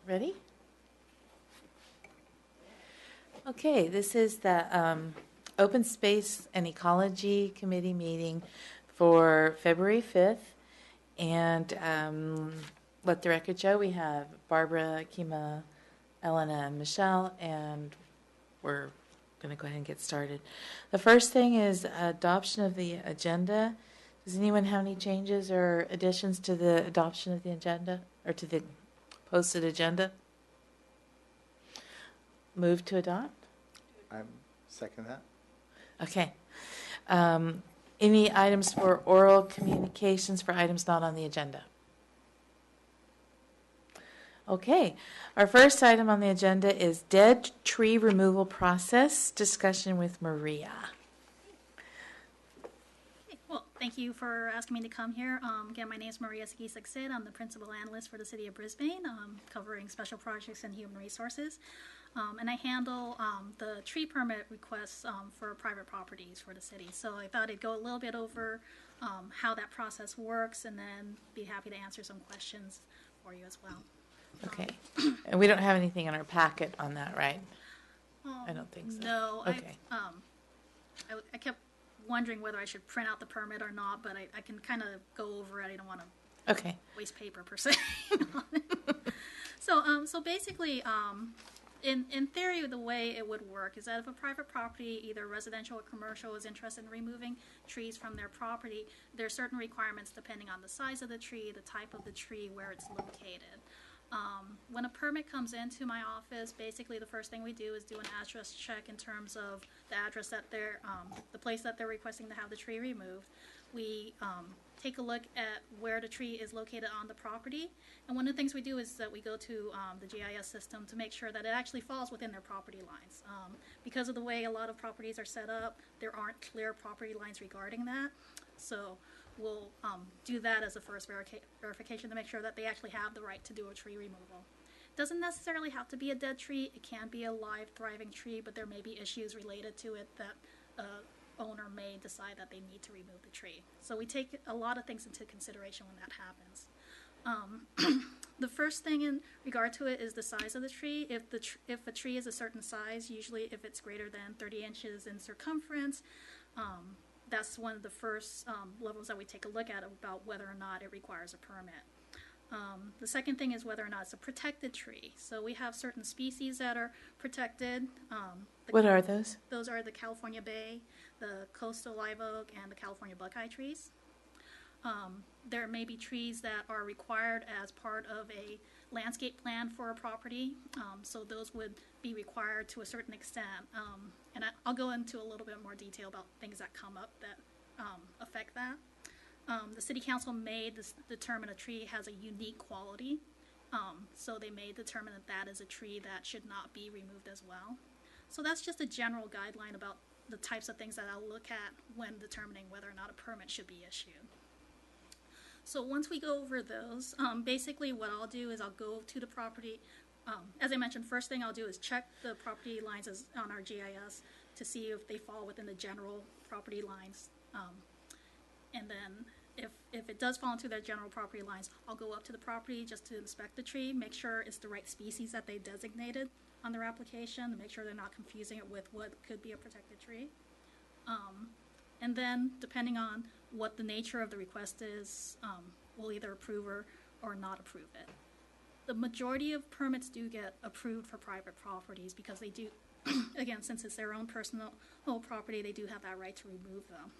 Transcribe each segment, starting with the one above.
Ready? Okay, this is the Open Space and Ecology Committee meeting for February 5th. And let the record show, we have Barbara, Kima, Elena, and Michelle, and we're going to go ahead and get started. The first thing is adoption of the agenda. Does anyone have any changes or additions to the adoption of the agenda, or to the posted agenda? Move to adopt? I second that. Okay. Any items for oral communications for items not on the agenda? Okay. Our first item on the agenda is dead tree removal process, discussion with Maria. Well, thank you for asking me to come here. Again, my name is Maria Sid. I'm the principal analyst for the City of Brisbane, covering special projects and human resources. And I handle the tree permit requests for private properties for the city. So I thought I'd go a little bit over how that process works, and then be happy to answer some questions for you as well. Okay. And we don't have anything in our packet on that, right? I don't think so. No. Okay. I kept wondering whether I should print out the permit or not, but I can kind of go over it. I don't want to waste paper per se. So basically, in theory, the way it would work is that if a private property, either residential or commercial, is interested in removing trees from their property, there are certain requirements depending on the size of the tree, the type of the tree, where it's located. When a permit comes into my office, basically the first thing we do is do an address check in terms of the address that they're, the place that they're requesting to have the tree removed. We take a look at where the tree is located on the property, and one of the things we do is that we go to the GIS system to make sure that it actually falls within their property lines. Because of the way a lot of properties are set up, there aren't clear property lines regarding that. So we'll do that as a first verification to make sure that they actually have the right to do a tree removal. It doesn't necessarily have to be a dead tree. It can be a live, thriving tree, but there may be issues related to it that owner may decide that they need to remove the tree. So we take a lot of things into consideration when that happens. The first thing in regard to it is the size of the tree. If a tree is a certain size, usually if it's greater than 30 inches in circumference, that's one of the first levels that we take a look at about whether or not it requires a permit. The second thing is whether or not it's a protected tree. So we have certain species that are protected. What are those? Those are the California Bay, the coastal live oak, and the California buckeye trees. There may be trees that are required as part of a landscape plan for a property, so those would be required to a certain extent. And I'll go into a little bit more detail about things that come up that affect that. The City Council may determine a tree has a unique quality, so they may determine that that is a tree that should not be removed as well. So that's just a general guideline about the types of things that I'll look at when determining whether or not a permit should be issued. So once we go over those, basically what I'll do is I'll go to the property. As I mentioned, first thing I'll do is check the property lines on our GIS to see if they fall within the general property lines. And then if it does fall into their general property lines, I'll go up to the property just to inspect the tree, make sure it's the right species that they designated on their application, to make sure they're not confusing it with what could be a protected tree. And then, depending on what the nature of the request is, we'll either approve or not approve it. The majority of permits do get approved for private properties because they do, again, since it's their own personal property, they do have that right to remove them.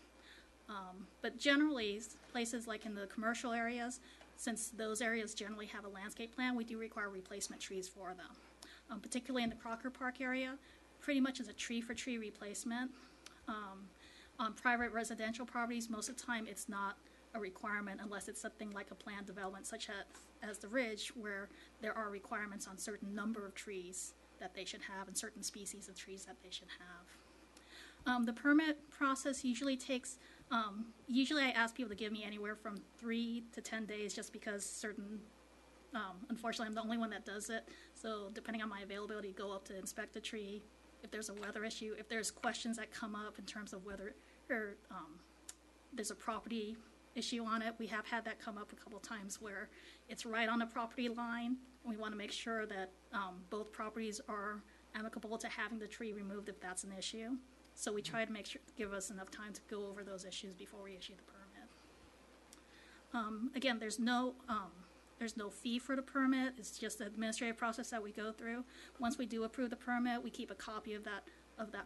But generally, places like in the commercial areas, since those areas generally have a landscape plan, we do require replacement trees for them. Particularly in the Crocker Park area, pretty much is a tree-for-tree replacement. On private residential properties, most of the time it's not a requirement unless it's something like a planned development such as the Ridge, where there are requirements on certain number of trees that they should have and certain species of trees that they should have. The permit process usually takes, usually I ask people to give me anywhere from 3 to 10 days just because unfortunately I'm the only one that does it. So depending on my availability, go up to inspect the tree. If there's a weather issue, if there's questions that come up in terms of whether there's a property issue on it. We have had that come up a couple times where it's right on the property line. We want to make sure that both properties are amicable to having the tree removed if that's an issue. So we try to make sure, give us enough time to go over those issues before we issue the permit. Again, there's no fee for the permit. It's just the administrative process that we go through. Once we do approve the permit, we keep a copy of that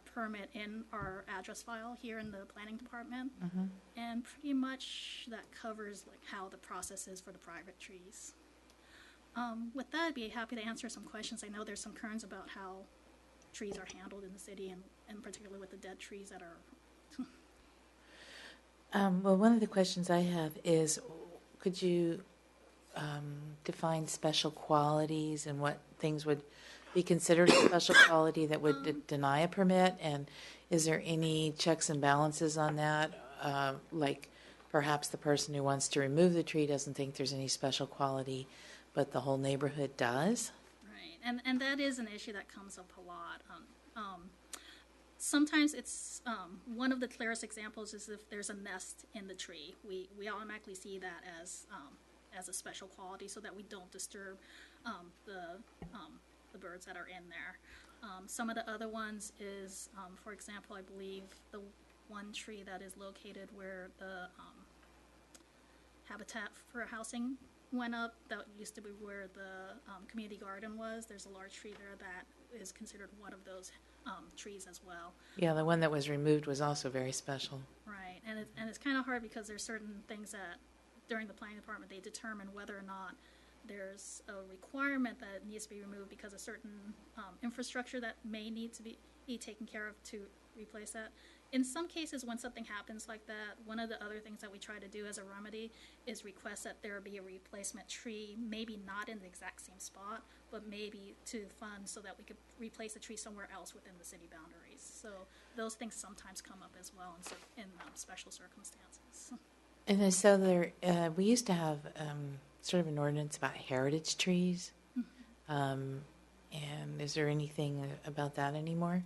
permit in our address file here in the planning department. And pretty much that covers like how the process is for the private trees. With that, I'd be happy to answer some questions. I know there's some concerns about how trees are handled in the city, and particularly with the dead trees that are. Well, one of the questions I have is, could you define special qualities and what things would be considered a special quality that would deny a permit? And is there any checks and balances on that? Like perhaps the person who wants to remove the tree doesn't think there's any special quality, but the whole neighborhood does? Right, and that is an issue that comes up a lot. Sometimes it's one of the clearest examples is if there's a nest in the tree. We automatically see that as a special quality so that we don't disturb the birds that are in there. Some of the other ones is, for example, I believe the one tree that is located where the Habitat for Housing went up, that used to be where the community garden was. There's a large tree there that is considered one of those trees as well. Yeah, the one that was removed was also very special. Right, and it's kind of hard because there's certain things that during the planning department they determine whether or not there's a requirement that it needs to be removed because of certain infrastructure that may need to be taken care of to replace that. In some cases, when something happens like that, one of the other things that we try to do as a remedy is request that there be a replacement tree, maybe not in the exact same spot, but maybe to fund so that we could replace the tree somewhere else within the city boundaries. So those things sometimes come up as well in special circumstances. And so we used to have sort of an ordinance about heritage trees. And is there anything about that anymore?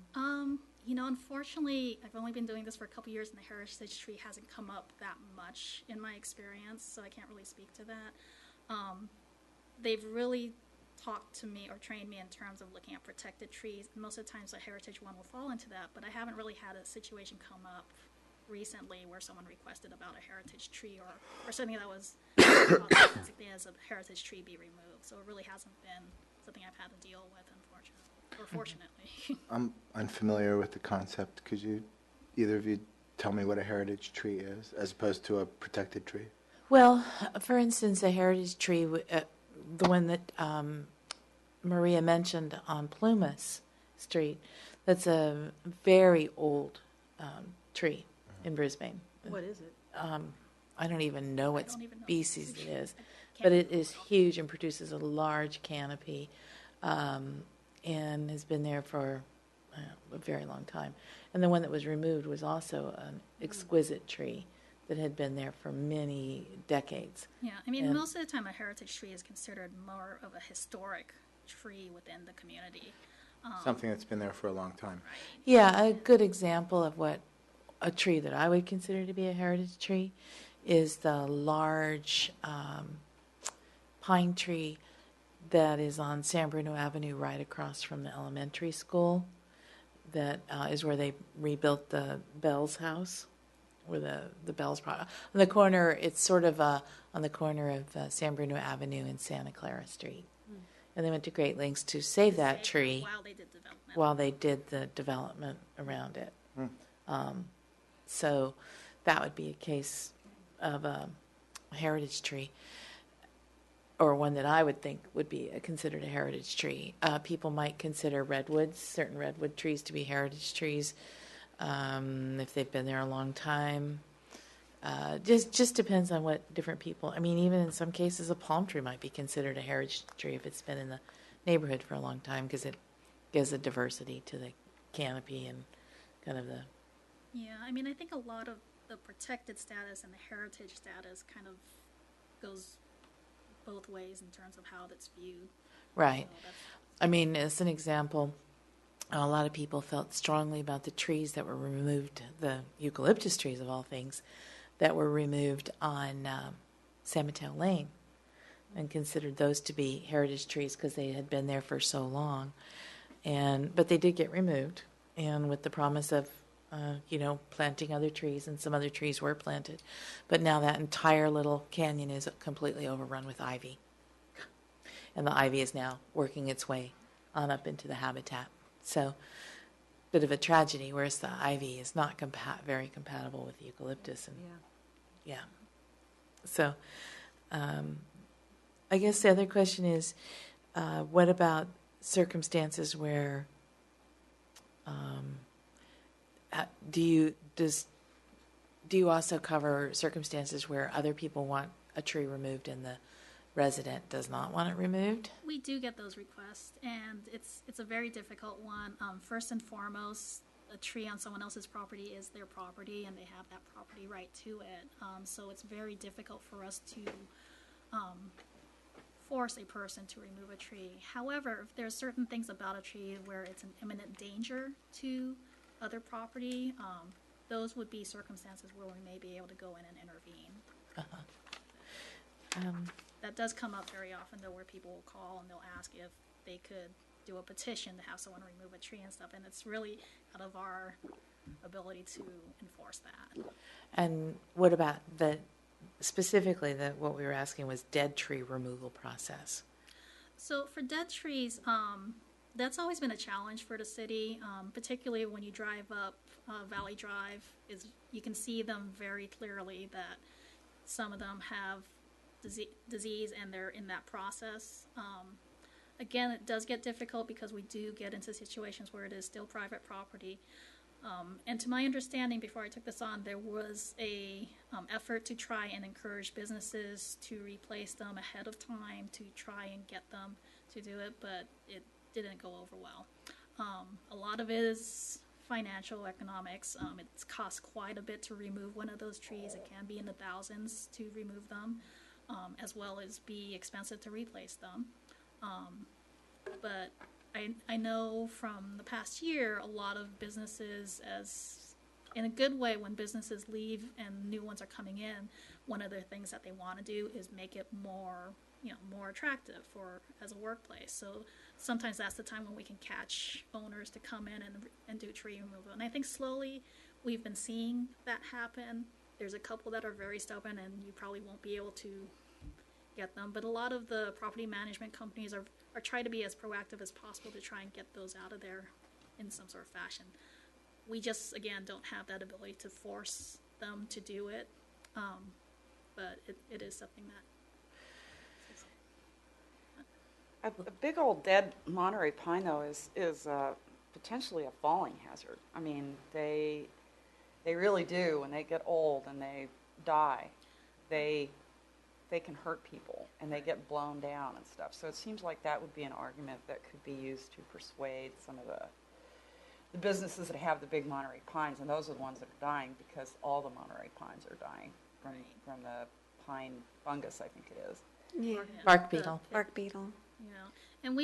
Unfortunately, I've only been doing this for a couple years, and the heritage tree hasn't come up that much in my experience, so I can't really speak to that. They've really talked to me or trained me in terms of looking at protected trees. And most of the times, a heritage one will fall into that, but I haven't really had a situation come up recently where someone requested about a heritage tree or something that was designated as a heritage tree be removed. So it really hasn't been something I've had to deal with, unfortunately, or fortunately. I'm unfamiliar with the concept. Could either of you tell me what a heritage tree is as opposed to a protected tree? Well, for instance, a heritage tree, the one that Maria mentioned on Plumas Street, that's a very old tree in Brisbane. What is it? I don't even know what don't even know. species it is, but it is huge and produces a large canopy, and has been there for a very long time. And the one that was removed was also an exquisite tree that had been there for many decades. Yeah, I mean, And- most of the time a heritage tree is considered more of a historic tree within the community. Something that's been there for a long time. Yeah, a good example of what a tree that I would consider to be a heritage tree is the large pine tree that is on San Bruno Avenue right across from the elementary school. That is where they rebuilt the Bell's house, where the Bell's product. On the corner, it's sort of on the corner of San Bruno Avenue and Santa Clara Street. And they went to great lengths to save that tree While they did development. while they did the development around it. So that would be a case of a heritage tree, or one that I would think would be considered a heritage tree. People might consider redwoods, certain redwood trees, to be heritage trees if they've been there a long time. Just depends on what different people. I mean, even in some cases, a palm tree might be considered a heritage tree if it's been in the neighborhood for a long time, because it gives a diversity to the canopy and kind of the. Yeah, I mean, I think a lot of the protected status and the heritage status kind of goes both ways in terms of how that's viewed. Right. So that's- I mean, as an example, a lot of people felt strongly about the trees that were removed, the eucalyptus trees of all things, that were removed on San Mateo Lane, and considered those to be heritage trees because they had been there for so long. But they did get removed, and with the promise of planting other trees, and some other trees were planted. But now that entire little canyon is completely overrun with ivy. And the ivy is now working its way on up into the habitat. So, bit of a tragedy, whereas the ivy is not very compatible with eucalyptus. And yeah. So, I guess the other question is, what about circumstances where do you also cover circumstances where other people want a tree removed and the resident does not want it removed? We do get those requests, and it's a very difficult one. First and foremost, a tree on someone else's property is their property, and they have that property right to it. So it's very difficult for us to force a person to remove a tree. However, if there's certain things about a tree where it's an imminent danger to other property, those would be circumstances where we may be able to go in and intervene. That does come up very often, though, where people will call and they'll ask if they could do a petition to have someone remove a tree and stuff, and it's really out of our ability to enforce that. And what about specifically what we were asking was dead tree removal process? So for dead trees, that's always been a challenge for the city, particularly when you drive up Valley Drive. You can see them very clearly that some of them have disease and they're in that process. Again, it does get difficult because we do get into situations where it is still private property. And to my understanding, before I took this on, there was a effort to try and encourage businesses to replace them ahead of time, to try and get them to do it, but it didn't go over well. A lot of it is financial economics. It costs quite a bit to remove one of those trees. It can be in the thousands to remove them, as well as be expensive to replace them. But I know from the past year, a lot of businesses, as in a good way, when businesses leave and new ones are coming in, one of the things that they want to do is make it more attractive as a workplace. So sometimes that's the time when we can catch owners to come in and do tree removal. And I think slowly we've been seeing that happen. There's a couple that are very stubborn, and you probably won't be able to get them. But a lot of the property management companies are trying to be as proactive as possible to try and get those out of there in some sort of fashion. We just, again, don't have that ability to force them to do it. But it is something that... A big old dead Monterey pine, though, is potentially a falling hazard. I mean, they really do. When they get old and they die, they can hurt people, and they get blown down and stuff. So it seems like that would be an argument that could be used to persuade some of the businesses that have the big Monterey pines, and those are the ones that are dying because all the Monterey pines are dying from the pine fungus, I think it is. Yeah. Bark beetle. Bark beetle. And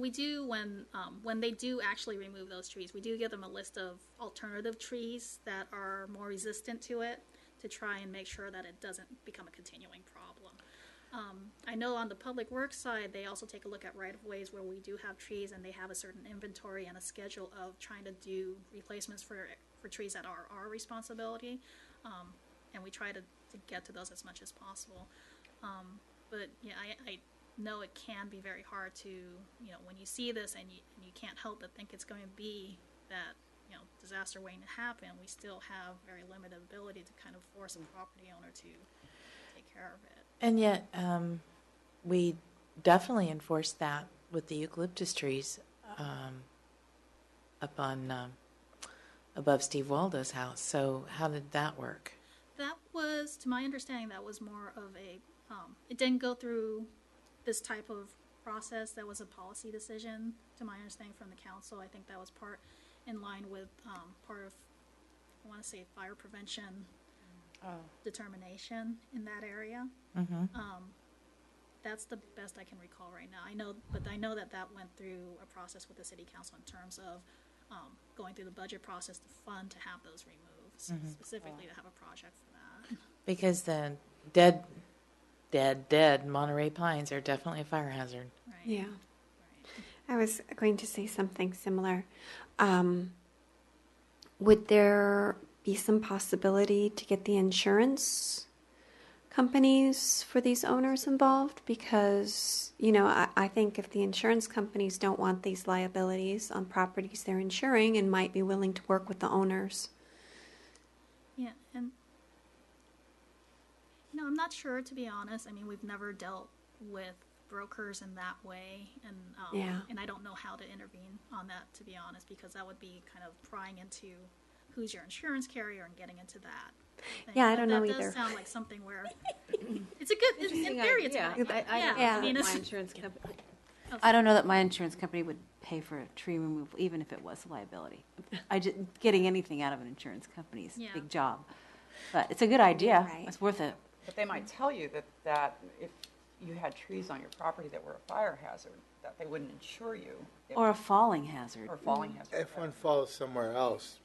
we do when they do actually remove those trees, we do give them a list of alternative trees that are more resistant to it, to try and make sure that it doesn't become a continuing problem. I know on the public works side, they also take a look at right-of-ways where we do have trees, and they have a certain inventory and a schedule of trying to do replacements for trees that are our responsibility, and we try to get to those as much as possible. But yeah, I know it can be very hard to, when you see this and you can't help but think it's going to be that, disaster waiting to happen, we still have very limited ability to kind of force a property owner to take care of it. And yet, we definitely enforced that with the eucalyptus trees up on above Steve Waldo's house. So how did that work? That was, to my understanding, that was more of a, it didn't go through this type of process. That was a policy decision, to my understanding, from the council. I think that was part in line with part of, I want to say, fire prevention determination in that area. Mm-hmm. That's the best I can recall right now. I know that went through a process with the city council in terms of going through the budget process to fund to have those removed. specifically to have a project for that. Because the dead Monterey pines are definitely a fire hazard. Right. Yeah. Right. I was going to say something similar. Would there be some possibility to get the insurance companies for these owners involved? Because, I think if the insurance companies don't want these liabilities on properties they're insuring and might be willing to work with the owners. Yeah, and I'm not sure, to be honest. I mean, we've never dealt with brokers in that way, and Yeah. and I don't know how to intervene on that, to be honest, because that would be kind of prying into who's your insurance carrier and getting into that thing. Yeah, I don't know That either. does sound like something where it's a good, in theory, it's a good idea. Yeah. I mean, it's, I don't know that my insurance company would pay for a tree removal, even if it was a liability. Getting anything out of an insurance company is Yeah. a big job. But it's a good idea. Right. It's worth it. But they might tell you that if you had trees on your property that were a fire hazard, that they wouldn't insure you. Or a falling hazard. Or falling hazard. If one falls somewhere else,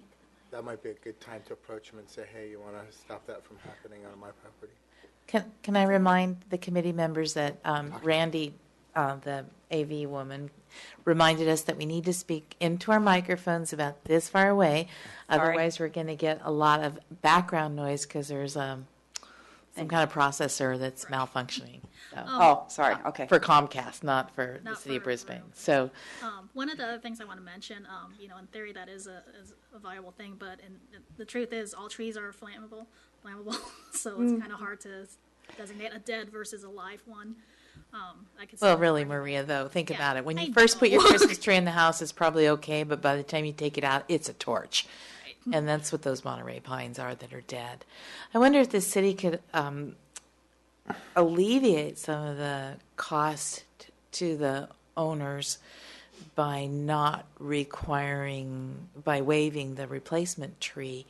that might be a good time to approach them and say, hey, you want to stop that from happening on my property? Can I remind the committee members that Randy, the AV woman, reminded us that we need to speak into our microphones about this far away. Otherwise, we're going to get a lot of background noise because there's some kind of processor that's malfunctioning. So, Oh, sorry, okay. for Comcast, not for the Not city of for- Brisbane. So, one of the other things I want to mention, in theory that is a viable thing, but the truth is all trees are flammable, so it's kind of hard to designate a dead versus a live one. I could well, see- really, Maria, though, think Yeah, about it. When you I first put your know. Christmas tree in the house, it's probably okay, but by the time you take it out, it's a torch. Right. And that's what those Monterey pines are that are dead. I wonder if the city could alleviate some of the cost to the owners by not by waiving the replacement tree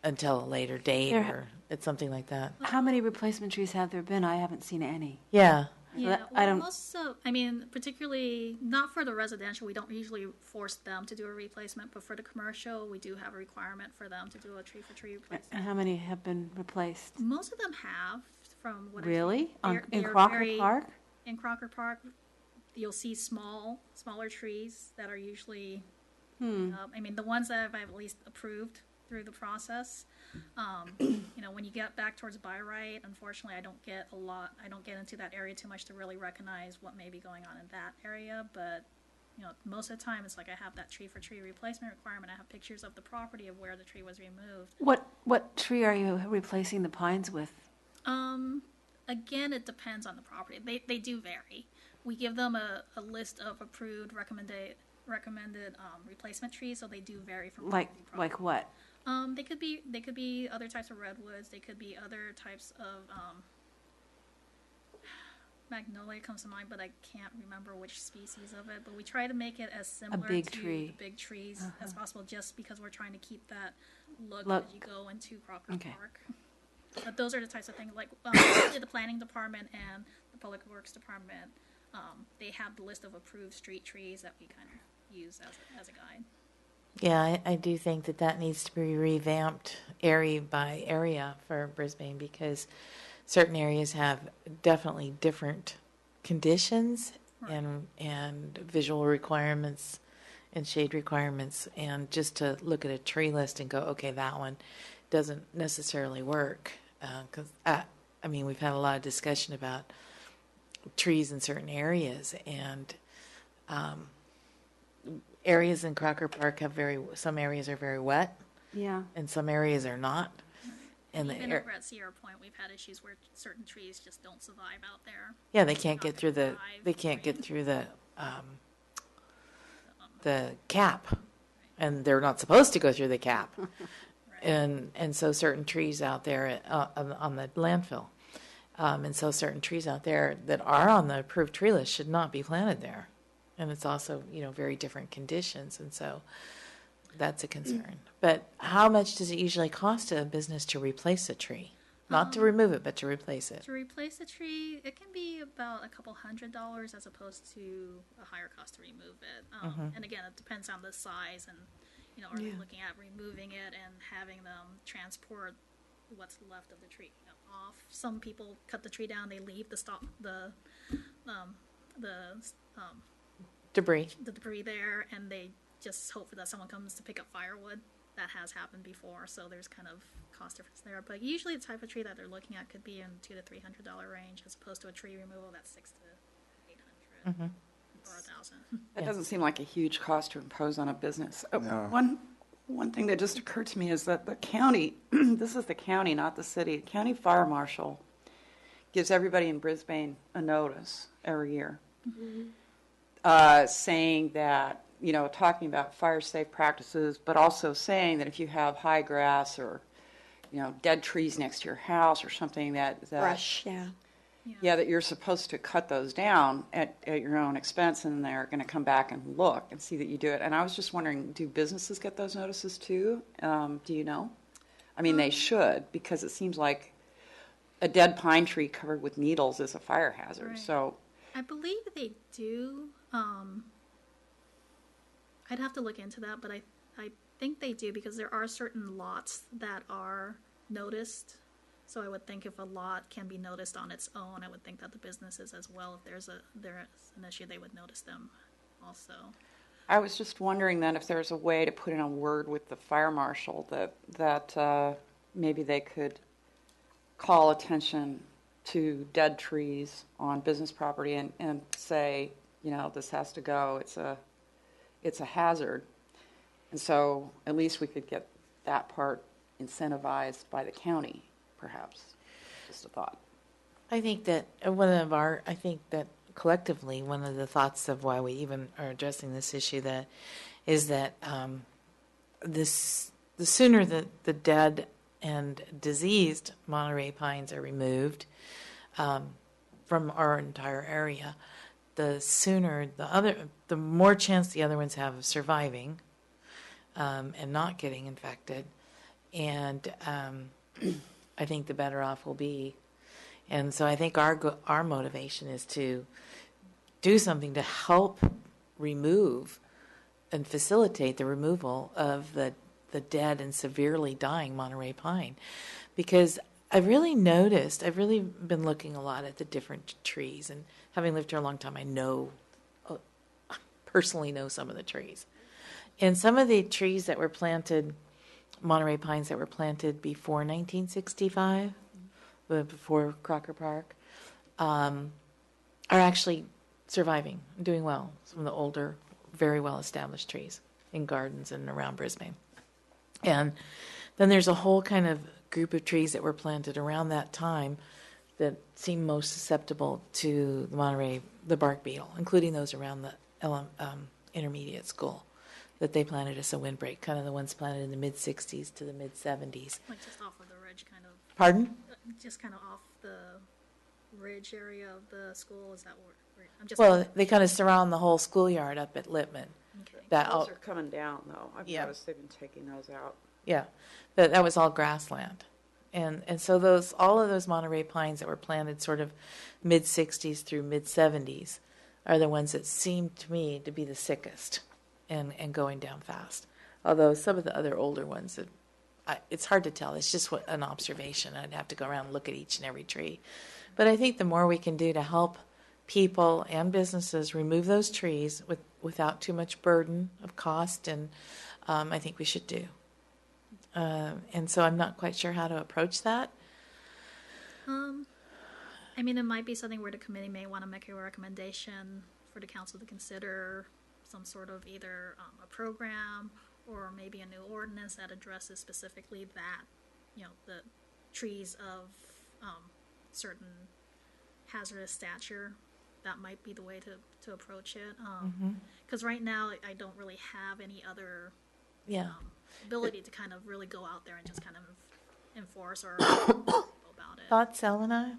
until a later date, There- or it's something like that. How many replacement trees have there been? I haven't seen any. Yeah. Yeah, that- I don't- particularly not for the residential, we don't usually force them to do a replacement, but for the commercial, we do have a requirement for them to do a tree-for-tree replacement. And how many have been replaced? Most of them have, from what Really? They In are Crocker very- Park? In Crocker Park, you'll see smaller trees that are usually, the ones that I've at least approved through the process. When you get back towards By-Right, unfortunately, I don't get into that area too much to really recognize what may be going on in that area, but most of the time, it's like I have that tree-for-tree replacement requirement. I have pictures of the property of where the tree was removed. What tree are you replacing the pines with? Again, it depends on the property. They do vary. We give them a list of approved recommended replacement trees, so they do vary from property to property. Like what? They could be other types of redwoods. They could be other types of magnolia comes to mind, but I can't remember which species of it. But we try to make it as similar big to tree. the big trees as possible, just because we're trying to keep that look Look. as you go into Crocker Okay. Park. But those are the types of things, like the planning department and the public works department. They have the list of approved street trees that we kind of use as a guide. Yeah, I do think that needs to be revamped area by area for Brisbane, because certain areas have definitely different conditions Right. and visual requirements and shade requirements, and just to look at a tree list and go, okay, that one doesn't necessarily work, because we've had a lot of discussion about trees in certain areas, and areas in Crocker Park have some areas are very wet Yeah. and some areas are not. And Even over at Sierra Point, we've had issues where certain trees just don't survive out there. yeah, they can't get Not through the thrive, they can't get right. through the cap, and they're not supposed to go through the cap. And so certain trees out there on the landfill, and so certain trees out there that are on the approved tree list should not be planted there, and it's also very different conditions, and so that's a concern. But how much does it usually cost a business to replace a tree? Not to remove it, but to replace it. To replace a tree, it can be about $200 as opposed to a higher cost to remove it. And again, it depends on the size and are they Yeah. looking at removing it and having them transport what's left of the tree off? Some people cut the tree down, they leave the Debris. debris there, and they just hope that someone comes to pick up firewood. That has happened before, so there's kind of cost difference there. But usually, the type of tree that they're looking at could be in $200 to $300 range, as opposed to a tree removal that's $600 to $800 or $1,000. That Yeah. doesn't seem like a huge cost to impose on a business. No. One thing that just occurred to me is that the county, this is the county, not the city, county fire marshal gives everybody in Brisbane a notice every year saying that, talking about fire safe practices, but also saying that if you have high grass or, dead trees next to your house or something that Brush, yeah. yeah, that you're supposed to cut those down at your own expense, and they're going to come back and look and see that you do it. And I was just wondering, do businesses get those notices too? Do you know? I mean, they should, because it seems like a dead pine tree covered with needles is a fire hazard. Right. So, I believe they do. I'd have to look into that, but I think they do, because there are certain lots that are noticed. So I would think if a lot can be noticed on its own, I would think that the businesses as well, if there's an issue, they would notice them also. I was just wondering then if there's a way to put in a word with the fire marshal that maybe they could call attention to dead trees on business property and say, this has to go. It's a hazard. And so at least we could get that part incentivized by the county, perhaps. Just a thought. I think that collectively, one of the thoughts of why we even are addressing this issue is that the sooner the dead and diseased Monterey pines are removed from our entire area, the sooner the more chance the other ones have of surviving and not getting infected, and I think the better off we'll be. And so I think our motivation is to do something to help remove and facilitate the removal of the dead and severely dying Monterey pine. Because I've really been looking a lot at the different trees, and having lived here a long time, personally know some of the trees. And some of the trees that were planted, Monterey pines that were planted before 1965, before Crocker Park, are actually surviving, doing well. Some of the older, very well-established trees in gardens and around Brisbane. And then there's a whole kind of group of trees that were planted around that time that seem most susceptible to the bark beetle, including those around the intermediate school that they planted as a windbreak, kind of the ones planted in the mid-60s to the mid-70s. Like just off of the ridge, kind of. Pardon? Just kind of off the ridge area of the school. Is that what? I'm just. Well, they kind of surround the whole schoolyard up at Littman. Okay. Those are coming down, though. I've Yeah. noticed they've been taking those out. Yeah, that was all grassland. And so all of those Monterey pines that were planted sort of mid-60s through mid-70s are the ones that seem to me to be the sickest and going down fast. Although some of the other older ones, it's hard to tell. It's just an observation. I'd have to go around and look at each and every tree. But I think the more we can do to help people and businesses remove those trees without too much burden of cost, and I think we should do. And so I'm not quite sure how to approach that. I mean, it might be something where the committee may want to make a recommendation for the council to consider some sort of either a program or maybe a new ordinance that addresses specifically that, the trees of certain hazardous stature. That might be the way to approach it. Because right now I don't really have any other ability to kind of really go out there and just kind of enforce or about it. Thoughts, Elena?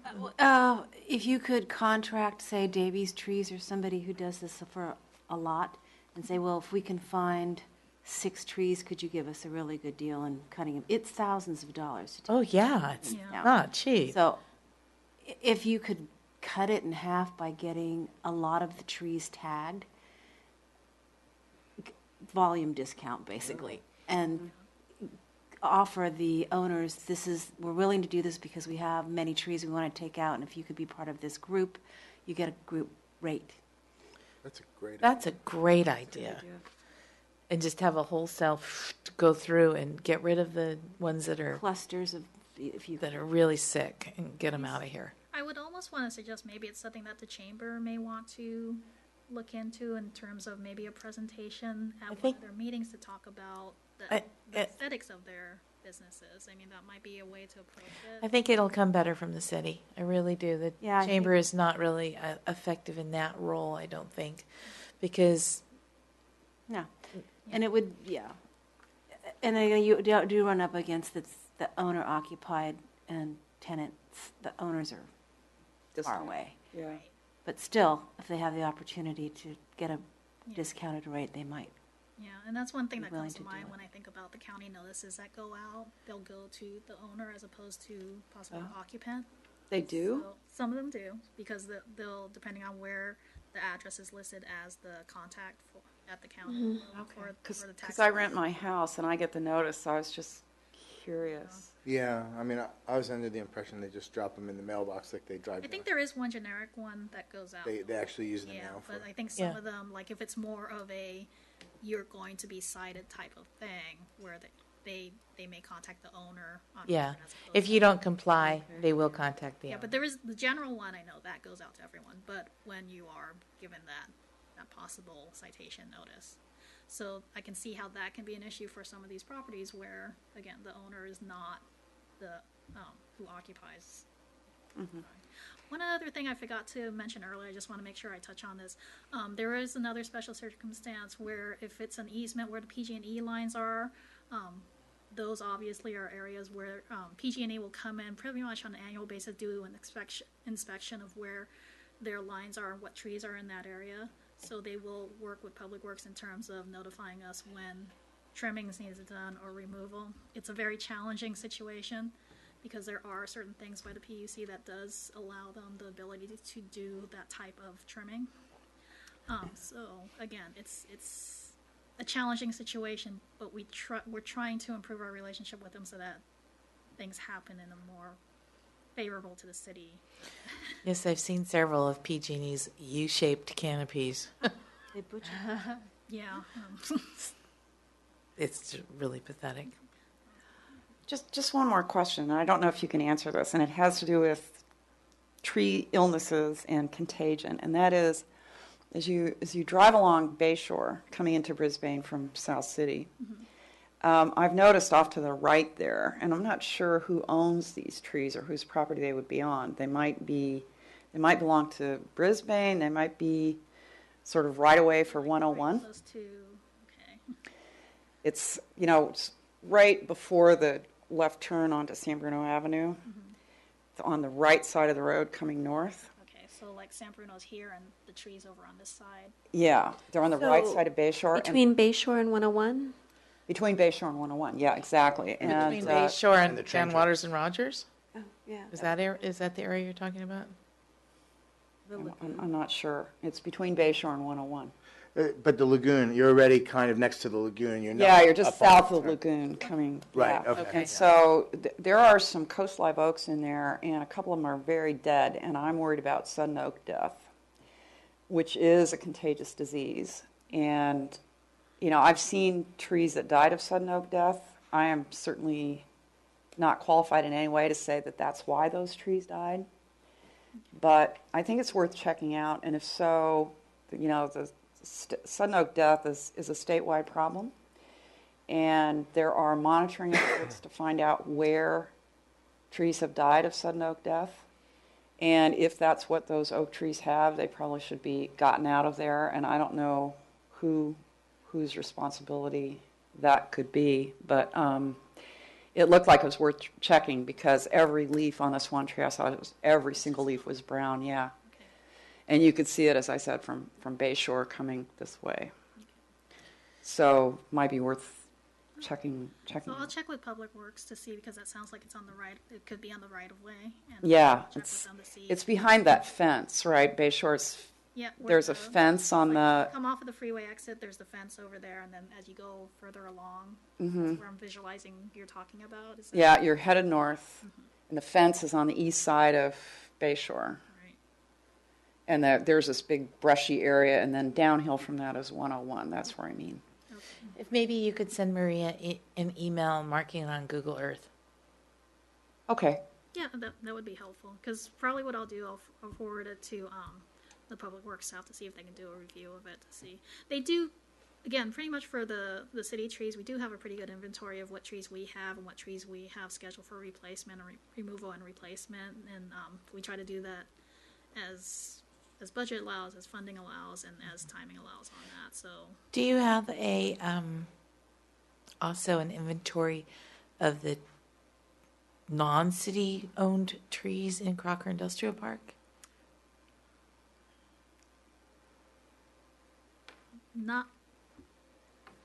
If you could contract, say, Davies Trees or somebody who does this for a lot and say, well, if we can find 6 trees, could you give us a really good deal in cutting them? It's thousands of dollars to take. Oh, yeah, it's Yeah. not cheap. So if you could cut it in half by getting a lot of the trees tagged, volume discount, basically, and offer the owners, we're willing to do this because we have many trees we want to take out, and if you could be part of this group, you get a group rate. That's a great idea. And just have a wholesale go through and get rid of the ones that are Clusters of, if you really sick and get them out of here. I would almost want to suggest maybe it's something that the chamber may want to look into in terms of maybe a presentation at one think- of their meetings to talk about I- the aesthetics of their businesses. I mean, that might be a way to approach it. I think it'll come better from the city. I really do. The Yeah, I chamber is not really effective in that role, I don't think, because No, and it would, yeah. And you do run up against the owner occupied and tenants. The owners are far away, Yeah. but still, if they have the opportunity to get a Yeah. discounted rate, they might. Yeah, and that's one thing that Willing comes to to do mind it. when I think about the county notices that go out. They'll go to the owner as opposed to possible occupant. They do? So, some of them do, because they'll, depending on where the address is listed as the contact at the county for the tax. Because I rent my house and I get the notice, so I was just curious. Yeah, I mean, I was under the impression they just drop them in the mailbox like they drive. I think there is one generic one that goes out. They actually use them Yeah, now for. but I think some Yeah. of them, like if it's more of a you're going to be cited type of thing, where they may contact the owner. yeah, as opposed if to- you don't comply, they will contact the Yeah, owner. but there is the general one. I know that goes out to everyone. But when you are given that possible citation notice, so I can see how that can be an issue for some of these properties where, again, the owner is not the who occupies. One other thing I forgot to mention earlier, I just want to make sure I touch on this. There is another special circumstance where if it's an easement where the PG&E lines are, those obviously are areas where PG&E will come in pretty much on an annual basis, do an inspection of where their lines are and what trees are in that area. So they will work with Public Works in terms of notifying us when trimmings needs done or removal. It's a very challenging situation because there are certain things by the PUC that does allow them the ability to do that type of trimming. So again, it's a challenging situation, but we're trying to improve our relationship with them so that things happen in a more favorable to the city. Yes, I've seen several of PG&E's U-shaped canopies. They butcher. Yeah. It's really pathetic. Just one more question, and I don't know if you can answer this, and it has to do with tree illnesses and contagion, and that is, as you drive along Bayshore, coming into Brisbane from South City, I've noticed off to the right there, and I'm not sure who owns these trees or whose property they would be on. They might belong to Brisbane. They might be sort of right away for 101. Those two, okay. It's it's right before the left turn onto San Bruno Avenue. It's on the right side of the road coming north. Okay, so like San Bruno's here and the trees over on this side. Yeah, they're on the right So, side of Bayshore. and Between Bayshore and 101? between Bayshore and 101, yeah, exactly. Between And Bayshore and and the train Dan Waters and Rogers? Oh, yeah. Is that the area you're talking about? I'm not sure. It's between Bayshore and 101. But the lagoon, you're already kind of next to the lagoon. You're not. Yeah, you're just up on south of the top. lagoon coming. Right. yeah. Okay. And so there are some coast live oaks in there, and a couple of them are very dead, and I'm worried about sudden oak death, which is a contagious disease. And, I've seen trees that died of sudden oak death. I am certainly not qualified in any way to say that that's why those trees died. But I think it's worth checking out, and if so, the sudden oak death is a statewide problem, and there are monitoring efforts to find out where trees have died of sudden oak death, and if that's what those oak trees have, they probably should be gotten out of there, and I don't know whose responsibility that could be, but it looked like it was worth checking because every leaf on this one tree I saw, every single leaf was brown, yeah. And you could see it, as I said, from Bayshore coming this way. So might be worth checking. So I'll check with Public Works to see, because that sounds like it's on the right, it could be on the right of way. And Yeah, I'll check with them to see. it's behind that fence, right? Bayshore is Yeah. where There's a the- fence on the, Come off of the freeway exit, there's the fence over there, and then as you go further along, Mm-hmm. that's where I'm visualizing you're talking about. Is that yeah, you're headed north, and the fence is on the east side of Bayshore. right? And there's this big brushy area, and then downhill from that is 101. That's where I mean. Okay. If maybe you could send Maria an email marking it on Google Earth. Okay. Yeah, that would be helpful, because probably what I'll do, I'll forward it to the Public Works staff to see if they can do a review of it, to see. They do, again, pretty much for the city trees, we do have a pretty good inventory of what trees we have and what trees we have scheduled for replacement or removal and replacement, and we try to do that as budget allows, as funding allows, and as timing allows on that, so. Do you have also an inventory of the non-city owned trees in Crocker Industrial Park?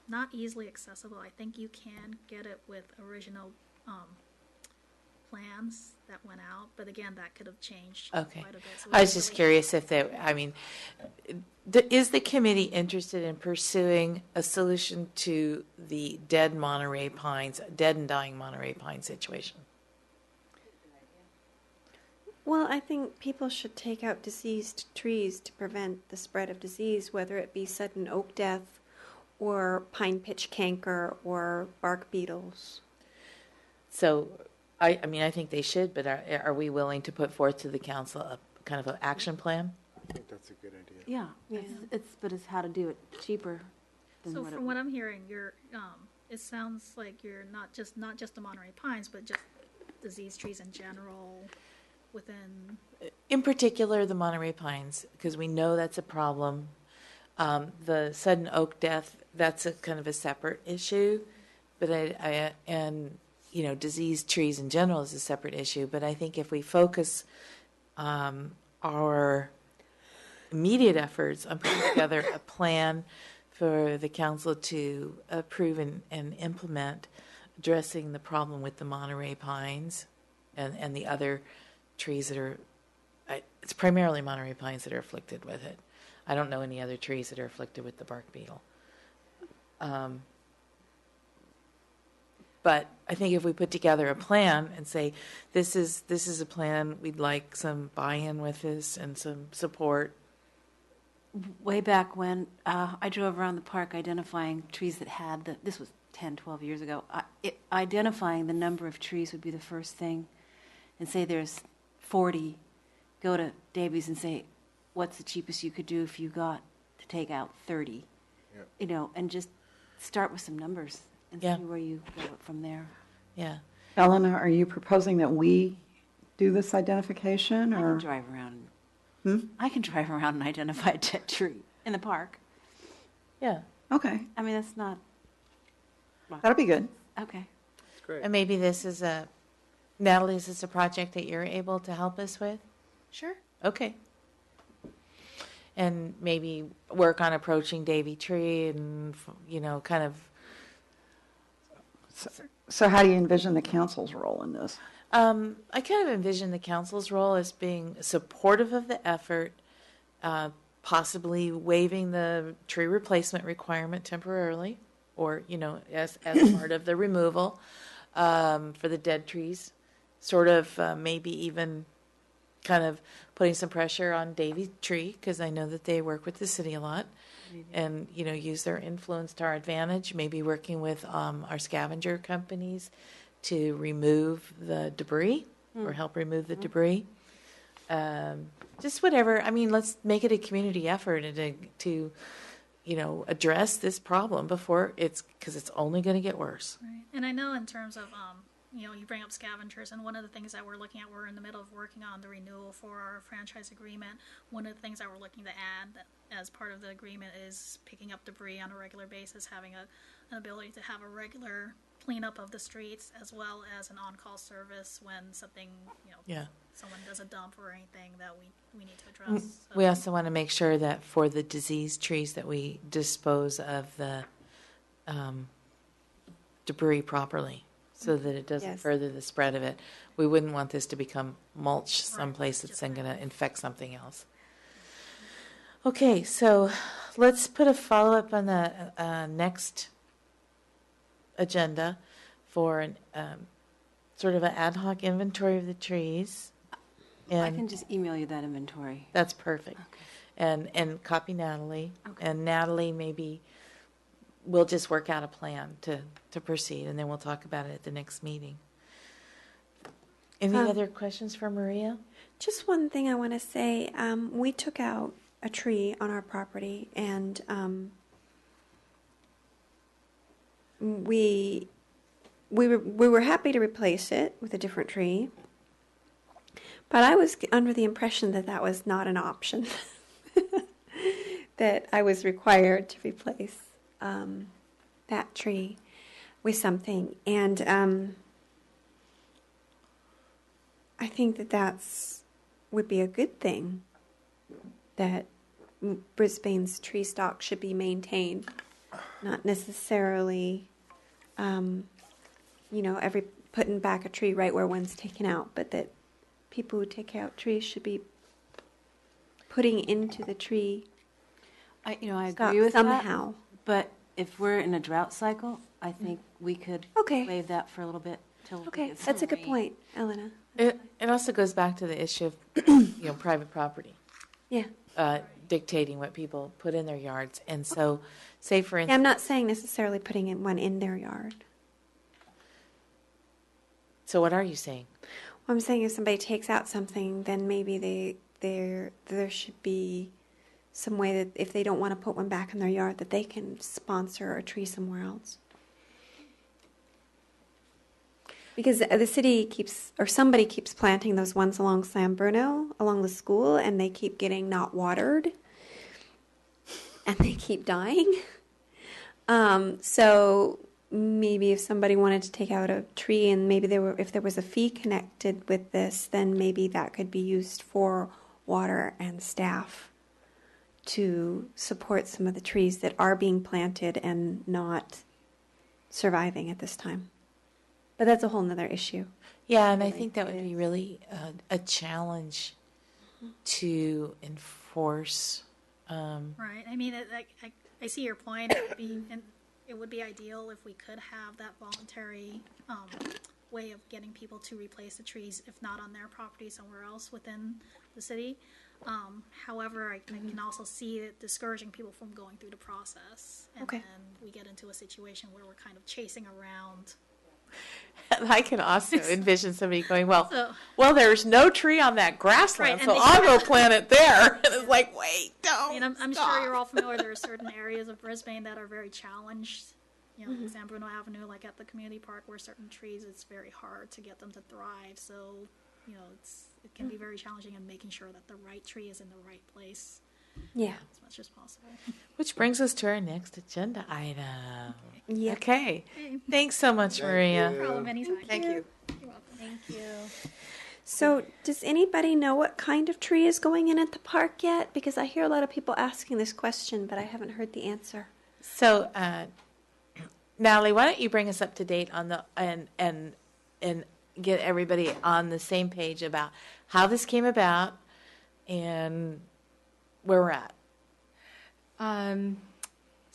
Not easily accessible. I think you can get it with original plans that went out, but again, that could have changed Okay. quite a bit. So I we was don't just really- curious if they, I mean, is the committee interested in pursuing a solution to the dead Monterey pines, dead and dying Monterey pine situation? Well, I think people should take out diseased trees to prevent the spread of disease, whether it be sudden oak death or pine pitch canker or bark beetles. So, I mean, I think they should, but are we willing to put forth to the council a kind of an action plan? I think that's a good idea. Yeah, but it's how to do it cheaper than So what it from what I'm hearing, you're it sounds like you're not just the Monterey pines, but just diseased trees in general within. In particular, the Monterey pines, because we know that's a problem. The sudden oak death, that's a kind of a separate issue, but diseased trees in general is a separate issue. But I think if we focus our immediate efforts on putting together a plan for the council to approve and implement, addressing the problem with the Monterey pines and the other trees that are, it's primarily Monterey pines that are afflicted with it. I don't know any other trees that are afflicted with the bark beetle. But I think if we put together a plan and say, this is a plan, we'd like some buy-in with this and some support. Way back when I drove around the park identifying trees that had this was 10, 12 years ago, identifying the number of trees would be the first thing, and say there's 40, go to Davies and say, what's the cheapest you could do if you got to take out 30? Yep. And just start with some numbers and Yeah. see where you go from there. Yeah. Elena, are you proposing that we do this identification, I can or? drive around. Hmm? I can drive around and identify a dead tree in the park. Yeah. Okay, I mean, that's not that'll be good. okay. That's great. And maybe this is Natalie, is this a project that you're able to help us with? Sure. Okay. And maybe work on approaching Davy Tree and, kind of, So how do you envision the council's role in this? I kind of envision the council's role as being supportive of the effort, possibly waiving the tree replacement requirement temporarily, or, as part of the removal for the dead trees, sort of maybe even kind of putting some pressure on Davy Tree, because I know that they work with the city a lot, and, use their influence to our advantage, maybe working with our scavenger companies to remove the debris or help remove the debris. Just whatever. I mean, let's make it a community effort to address this problem before because it's only going to get worse. Right. And I know in terms of, you bring up scavengers, and one of the things that we're looking at, we're in the middle of working on the renewal for our franchise agreement. One of the things that we're looking to add as part of the agreement is picking up debris on a regular basis, having an ability to have a regular cleanup of the streets, as well as an on-call service when something, Yeah. someone does a dump or anything that we need to address. So- We also want to make sure that for the diseased trees that we dispose of the debris properly so that it doesn't Yes. further the spread of it. We wouldn't want this to become mulch someplace that's then going to infect something else. Okay, so let's put a follow-up on the next agenda for an sort of an ad hoc inventory of the trees. I And can just email you that inventory. that's perfect. Okay. And copy Natalie. Okay. And Natalie, maybe we'll just work out a plan to proceed, and then we'll talk about it at the next meeting. Any other questions for Maria? Just one thing I want to say. We took out a tree on our property, and we were happy to replace it with a different tree. But I was under the impression that that was not an option. That I was required to replace that tree with something, and I think that would be a good thing. That Brisbane's tree stock should be maintained, not necessarily, every putting back a tree right where one's taken out, but that people who take out trees should be putting into the tree. I stock agree with somehow. that. But if we're in a drought cycle, I think we could Okay. waive that for a little bit till we Okay, get some that's a good rain. point, Elena. It also goes back to the issue of private property Yeah. dictating what people put in their yards. And so, say for Yeah, instance, I'm not saying necessarily putting one in their yard. so what are you saying? I'm saying if somebody takes out something, then maybe there should be some way that if they don't want to put one back in their yard, that they can sponsor a tree somewhere else. Because the city somebody keeps planting those ones along San Bruno, along the school, and they keep getting not watered, and they keep dying. So maybe if somebody wanted to take out a tree, and maybe if there was a fee connected with this, then maybe that could be used for water and staff to support some of the trees that are being planted and not surviving at this time. But that's a whole nother issue. Yeah, and I think that would be really a challenge to enforce. Right. I mean, I see your point. It would be ideal if we could have that voluntary way of getting people to replace the trees, if not on their property, somewhere else within the city. However, I can also see it discouraging people from going through the process. And Okay. then we get into a situation where we're kind of chasing around. And I can also envision somebody going, So- well, there's no tree on that grassland, Right, so and I'll go plant it there. And it's like, wait, don't. I mean, I'm sure you're all familiar. There are certain areas of Brisbane that are very challenged. Like San Bruno Avenue, like at the community park, where certain trees, it's very hard to get them to thrive. So, it can be very challenging in making sure that the right tree is in the right place Yeah. as much as possible. Which brings us to our next agenda item. Yeah. Okay. Okay. Thanks so much, Maria. No problem, anytime. Thank you. You're welcome. Thank you. So, does anybody know what kind of tree is going in at the park yet? Because I hear a lot of people asking this question, but I haven't heard the answer. So, Natalie, why don't you bring us up to date on the and get everybody on the same page about how this came about and where we're at.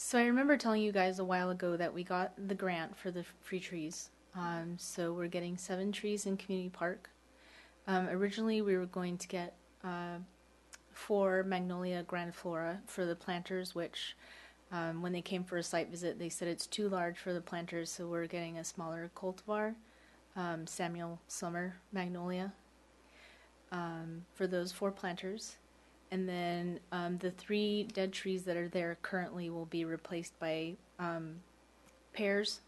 So I remember telling you guys a while ago that we got the grant for the free trees. So we're getting 7 trees in Community Park. Originally, we were going to get 4 Magnolia grandiflora for the planters, which when they came for a site visit, they said it's too large for the planters, so we're getting a smaller cultivar, Samuel Summer Magnolia, for those 4 planters. And then the 3 dead trees that are there currently will be replaced by pears,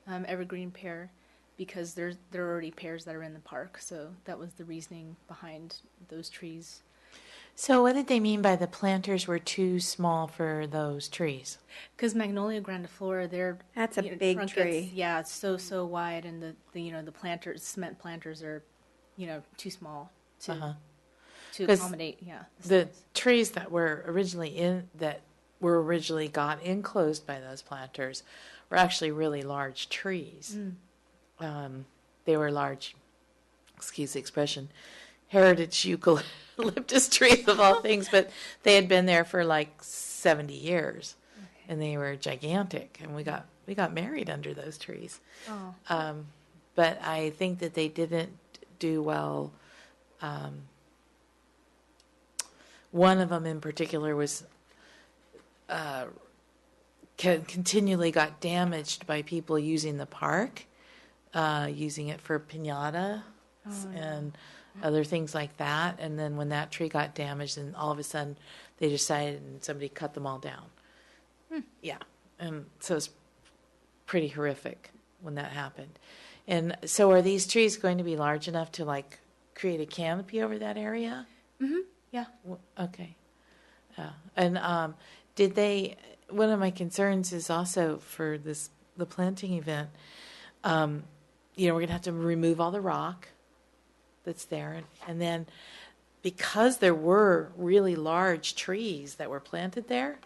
evergreen pear, because there are already pears that are in the park. So that was the reasoning behind those trees. So what did they mean by the planters were too small for those trees? Because Magnolia grandiflora, That's a big trunk tree. Yeah, it's so wide, and the planters, cement planters are, too small to Uh-huh. to 'Cause accommodate. Yeah, The trees that were originally got enclosed by those planters were actually really large trees. They were large, excuse the expression, heritage eucalyptus trees of all things, but they had been there for like 70 years, and they were gigantic, and we got married under those trees. Oh. But I think that they didn't do well. One of them in particular was continually got damaged by people using the park, using it for piñatas and other things like that. And then when that tree got damaged, and all of a sudden they decided and somebody cut them all down. Yeah. And so it's pretty horrific when that happened. And so are these trees going to be large enough to like create a canopy over that area? Yeah. Okay. And did they, one of my concerns is also for the planting event, we're going to have to remove all the rock that's there. And then because there were really large trees that were planted there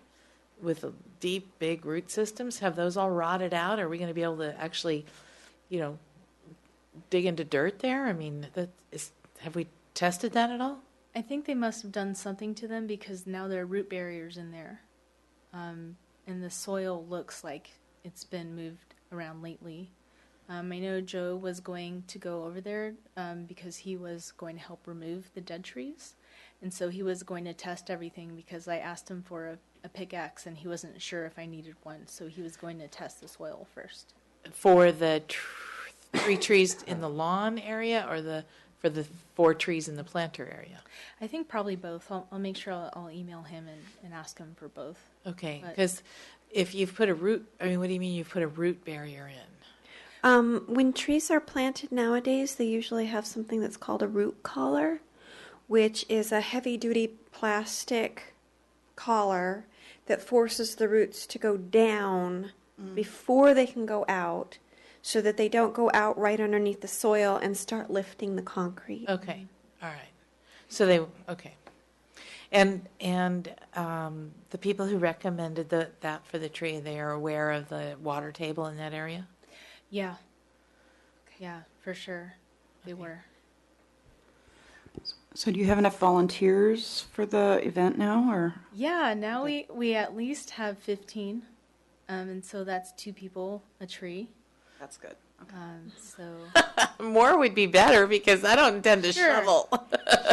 with deep, big root systems, have those all rotted out? Are we going to be able to actually, dig into dirt there? I mean, have we tested that at all? I think they must have done something to them because now there are root barriers in there. And the soil looks like it's been moved around lately. I know Joe was going to go over there because he was going to help remove the dead trees. And so he was going to test everything because I asked him for a pickaxe and he wasn't sure if I needed one. So he was going to test the soil first. For the 3 trees in the lawn area, or for the 4 trees in the planter area? I think probably both. I'll make sure I'll email him and ask him for both. Okay, But- because if you've put a root, what do you mean you've put a root barrier in? When trees are planted nowadays, they usually have something that's called a root collar, which is a heavy-duty plastic collar that forces the roots to go down before they can go out, so that they don't go out right underneath the soil and start lifting the concrete. Okay, all right. So okay. And the people who recommended that for the tree, they are aware of the water table in that area? Yeah. Yeah, for sure. They were. So do you have enough volunteers for the event now, or? Yeah, now we at least have 15. And so that's 2 people a tree. That's good. Okay. So More would be better because I don't intend to Sure. shovel.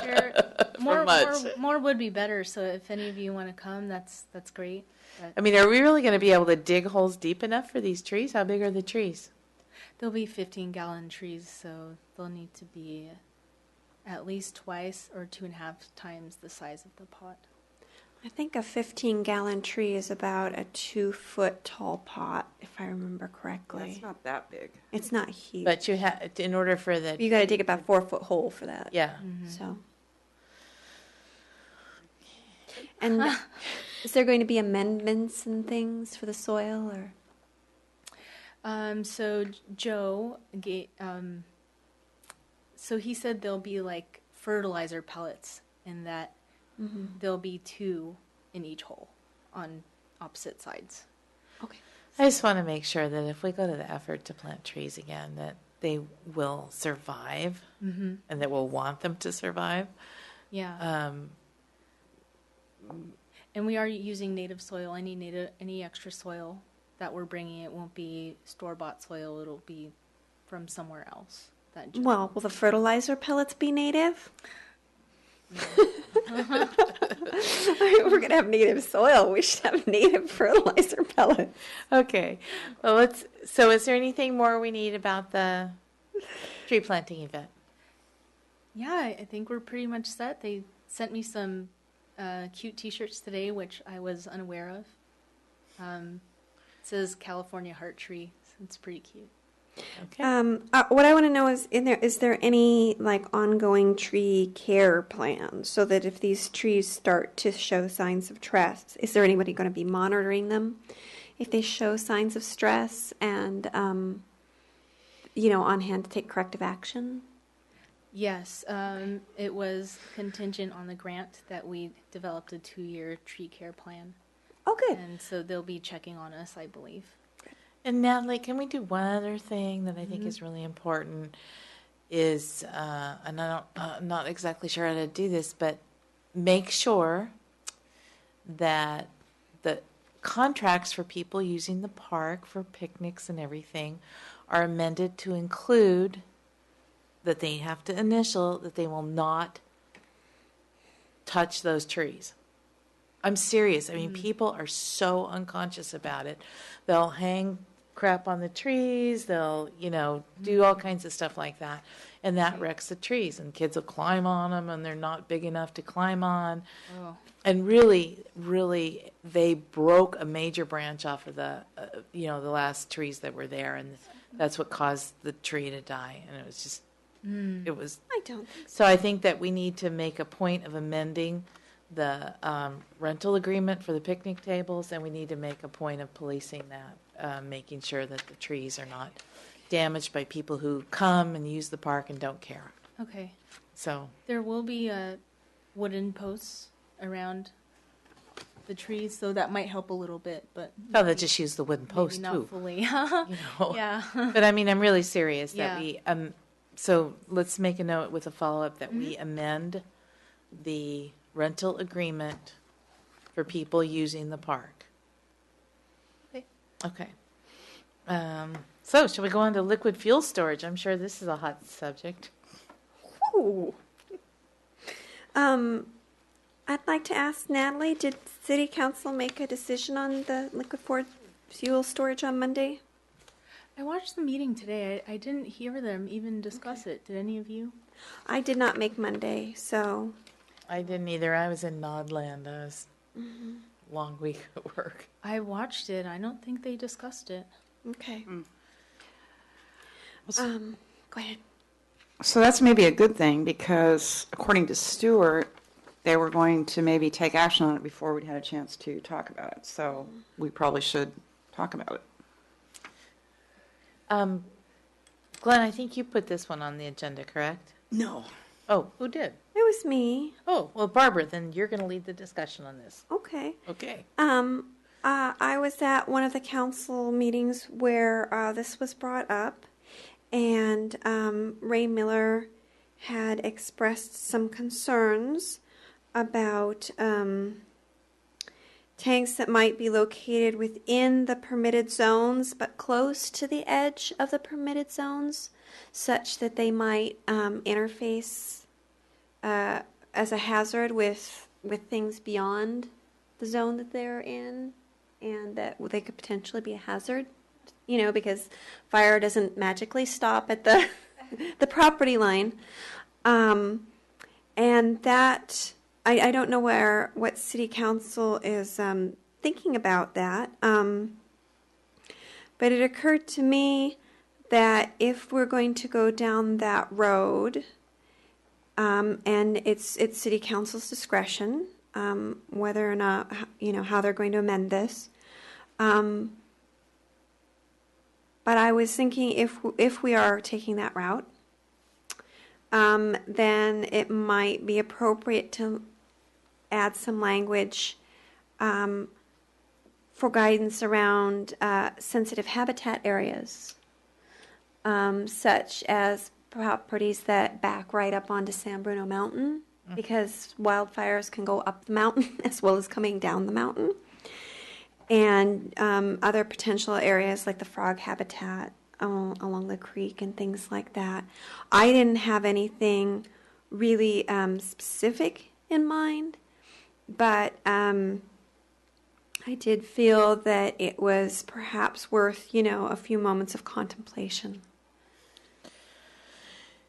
sure. More, much. more would be better. So if any of you want to come, that's great. But I mean, are we really going to be able to dig holes deep enough for these trees? How big are the trees? there'll be 15-gallon trees, so they'll need to be at least twice or 2.5 times the size of the pot. I think a 15-gallon tree is about a 2-foot tall pot, if I remember correctly. That's not that big. It's not huge. But you have, in order for the, You got to dig about 4-foot hole for that. yeah. So. And is there going to be amendments and things for the soil, or? So Joe, so he said there'll be like fertilizer pellets, and that there'll be 2 in each hole on opposite sides. Okay. I just want to make sure that if we go to the effort to plant trees again, that they will survive and that we'll want them to survive. Yeah. And we are using native soil. Any extra soil that we're bringing, it won't be store-bought soil. It'll be from somewhere else. Well, will the fertilizer pellets be native? We're going to have native soil. We should have native fertilizer pellets. Okay. Well, so is there anything more we need about the tree planting event? Yeah, I think we're pretty much set. They sent me some cute T-shirts today, which I was unaware of. It says California Heart Tree, so it's pretty cute. Okay. What I want to know is there any like ongoing tree care plan, so that if these trees start to show signs of stress, is there anybody going to be monitoring them if they show signs of stress and on hand to take corrective action? Yes, it was contingent on the grant that we developed a 2-year tree care plan. Oh, good. And so they'll be checking on us, I believe. And Natalie, can we do one other thing that I think is really important? is, and I'm not exactly sure how to do this, but make sure that the contracts for people using the park for picnics and everything are amended to include that they have to initial that they will not touch those trees. I'm serious. I mean, people are so unconscious about it. They'll hang crap on the trees. They'll, do all kinds of stuff like that. And that wrecks the trees. And kids will climb on them, and they're not big enough to climb on. Oh. And really, really, they broke a major branch off of the last trees that were there. And that's what caused the tree to die. And it was just, it was. I don't think so. So I think that we need to make a point of amending the rental agreement for the picnic tables, and we need to make a point of policing that, making sure that the trees are not damaged by people who come and use the park and don't care. Okay. So There will be wooden posts around the trees, so that might help a little bit, but they just use the wooden post maybe not too. fully. Yeah. But I mean, I'm really serious that Yeah. we. So let's make a note with a follow-up that we amend the rental agreement for people using the park. Okay. Okay. So shall we go on to liquid fuel storage? I'm sure this is a hot subject. Ooh. I'd like to ask Natalie, did City Council make a decision on the liquid fuel storage on Monday? I watched the meeting today. I didn't hear them even discuss it. Did any of you? I did not make Monday, so I didn't either. I was in Nodland. It was a long week at work. I watched it. I don't think they discussed it. okay. Go ahead. So that's maybe a good thing, because according to Stuart, they were going to maybe take action on it before we'd had a chance to talk about it. So we probably should talk about it. Glenn, I think you put this one on the agenda, correct? No. Oh, who did? It was me. Oh, well, Barbara, then you're going to lead the discussion on this. Okay. Okay. I was at one of the council meetings where this was brought up, and Ray Miller had expressed some concerns about tanks that might be located within the permitted zones but close to the edge of the permitted zones, such that they might interface as a hazard with things beyond the zone that they're in, and that they could potentially be a hazard, because fire doesn't magically stop at the the property line. And that, I don't know what City Council is thinking about that. But it occurred to me that if we're going to go down that road, and it's City Council's discretion, whether or not, how they're going to amend this. But I was thinking if we are taking that route, then it might be appropriate to add some language for guidance around sensitive habitat areas, such as properties that back right up onto San Bruno Mountain, because wildfires can go up the mountain as well as coming down the mountain, and other potential areas like the frog habitat along the creek and things like that. I didn't have anything really specific in mind, but I did feel that it was perhaps worth, a few moments of contemplation.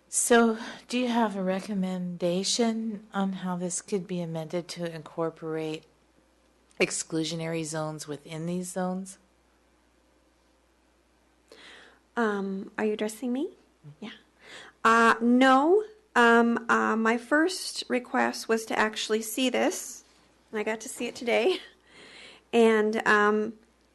So, do you have a recommendation on how this could be amended to incorporate exclusionary zones within these zones? Are you addressing me? Yeah. No. My first request was to actually see this, and I got to see it today. And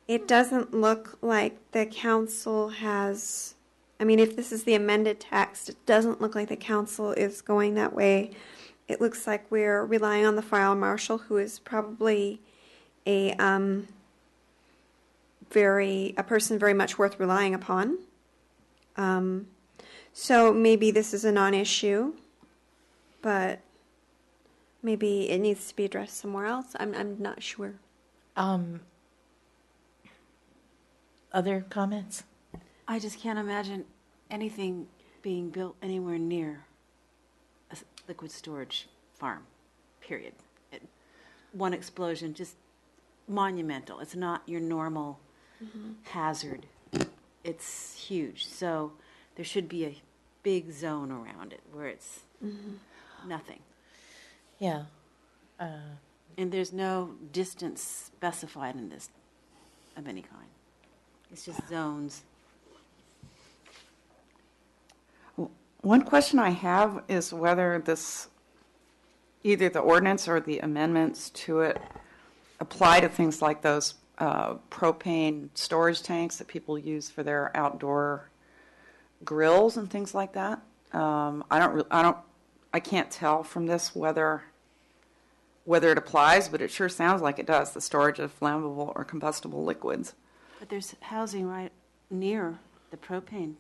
it doesn't look like the council has, if this is the amended text, it doesn't look like the council is going that way. It looks like we're relying on the fire marshal, who is probably a person very much worth relying upon. So maybe this is a non-issue, but maybe it needs to be addressed somewhere else. I'm not sure. Other comments? I just can't imagine anything being built anywhere near a liquid storage farm, period. One explosion, just monumental. It's not your normal hazard. It's huge. So there should be a big zone around it where it's nothing. Yeah. And there's no distance specified in this of any kind. It's just zones. One question I have is whether this, either the ordinance or the amendments to it, apply to things like those propane storage tanks that people use for their outdoor grills and things like that. I can't tell from this whether it applies, but it sure sounds like it does. The storage of flammable or combustible liquids. But there's housing right near the propane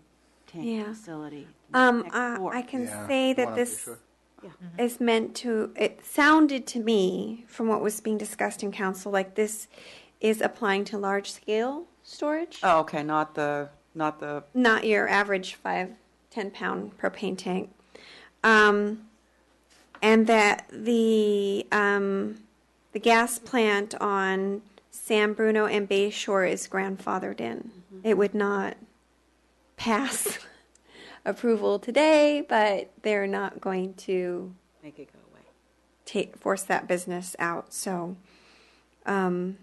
tank Yeah. facility. next door. I can Yeah, say one that up this Bayshore. is meant to, it sounded to me from what was being discussed in council, like this is applying to large scale storage. Oh, okay, not the. Not your average 5-10 pound propane tank. And that the gas plant on San Bruno and Bayshore is grandfathered in. It would not pass approval today, but they're not going to Make it go away. force that business out. So, meh.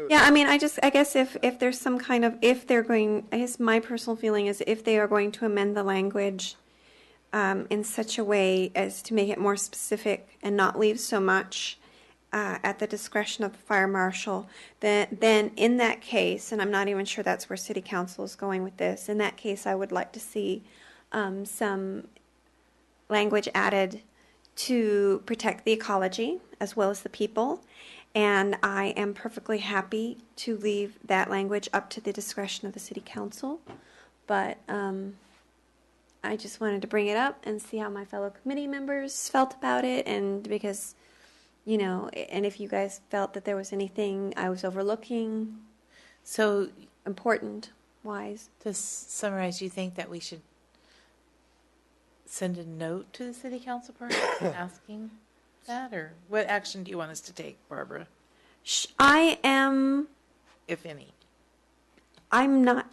Yeah, I mean, I guess if there's some kind of, if they're going, I guess my personal feeling is if they are going to amend the language in such a way as to make it more specific and not leave so much at the discretion of the fire marshal, then in that case, and I'm not even sure that's where city council is going with this, in that case I would like to see some language added to protect the ecology as well as the people. And I am perfectly happy to leave that language up to the discretion of the city council. But I just wanted to bring it up and see how my fellow committee members felt about it. And because, you know, and if you guys felt that there was anything I was overlooking, So important wise. to summarize, you think that we should send a note to the city council person asking that, or what action do you want us to take, Barbara, I'm if any? not.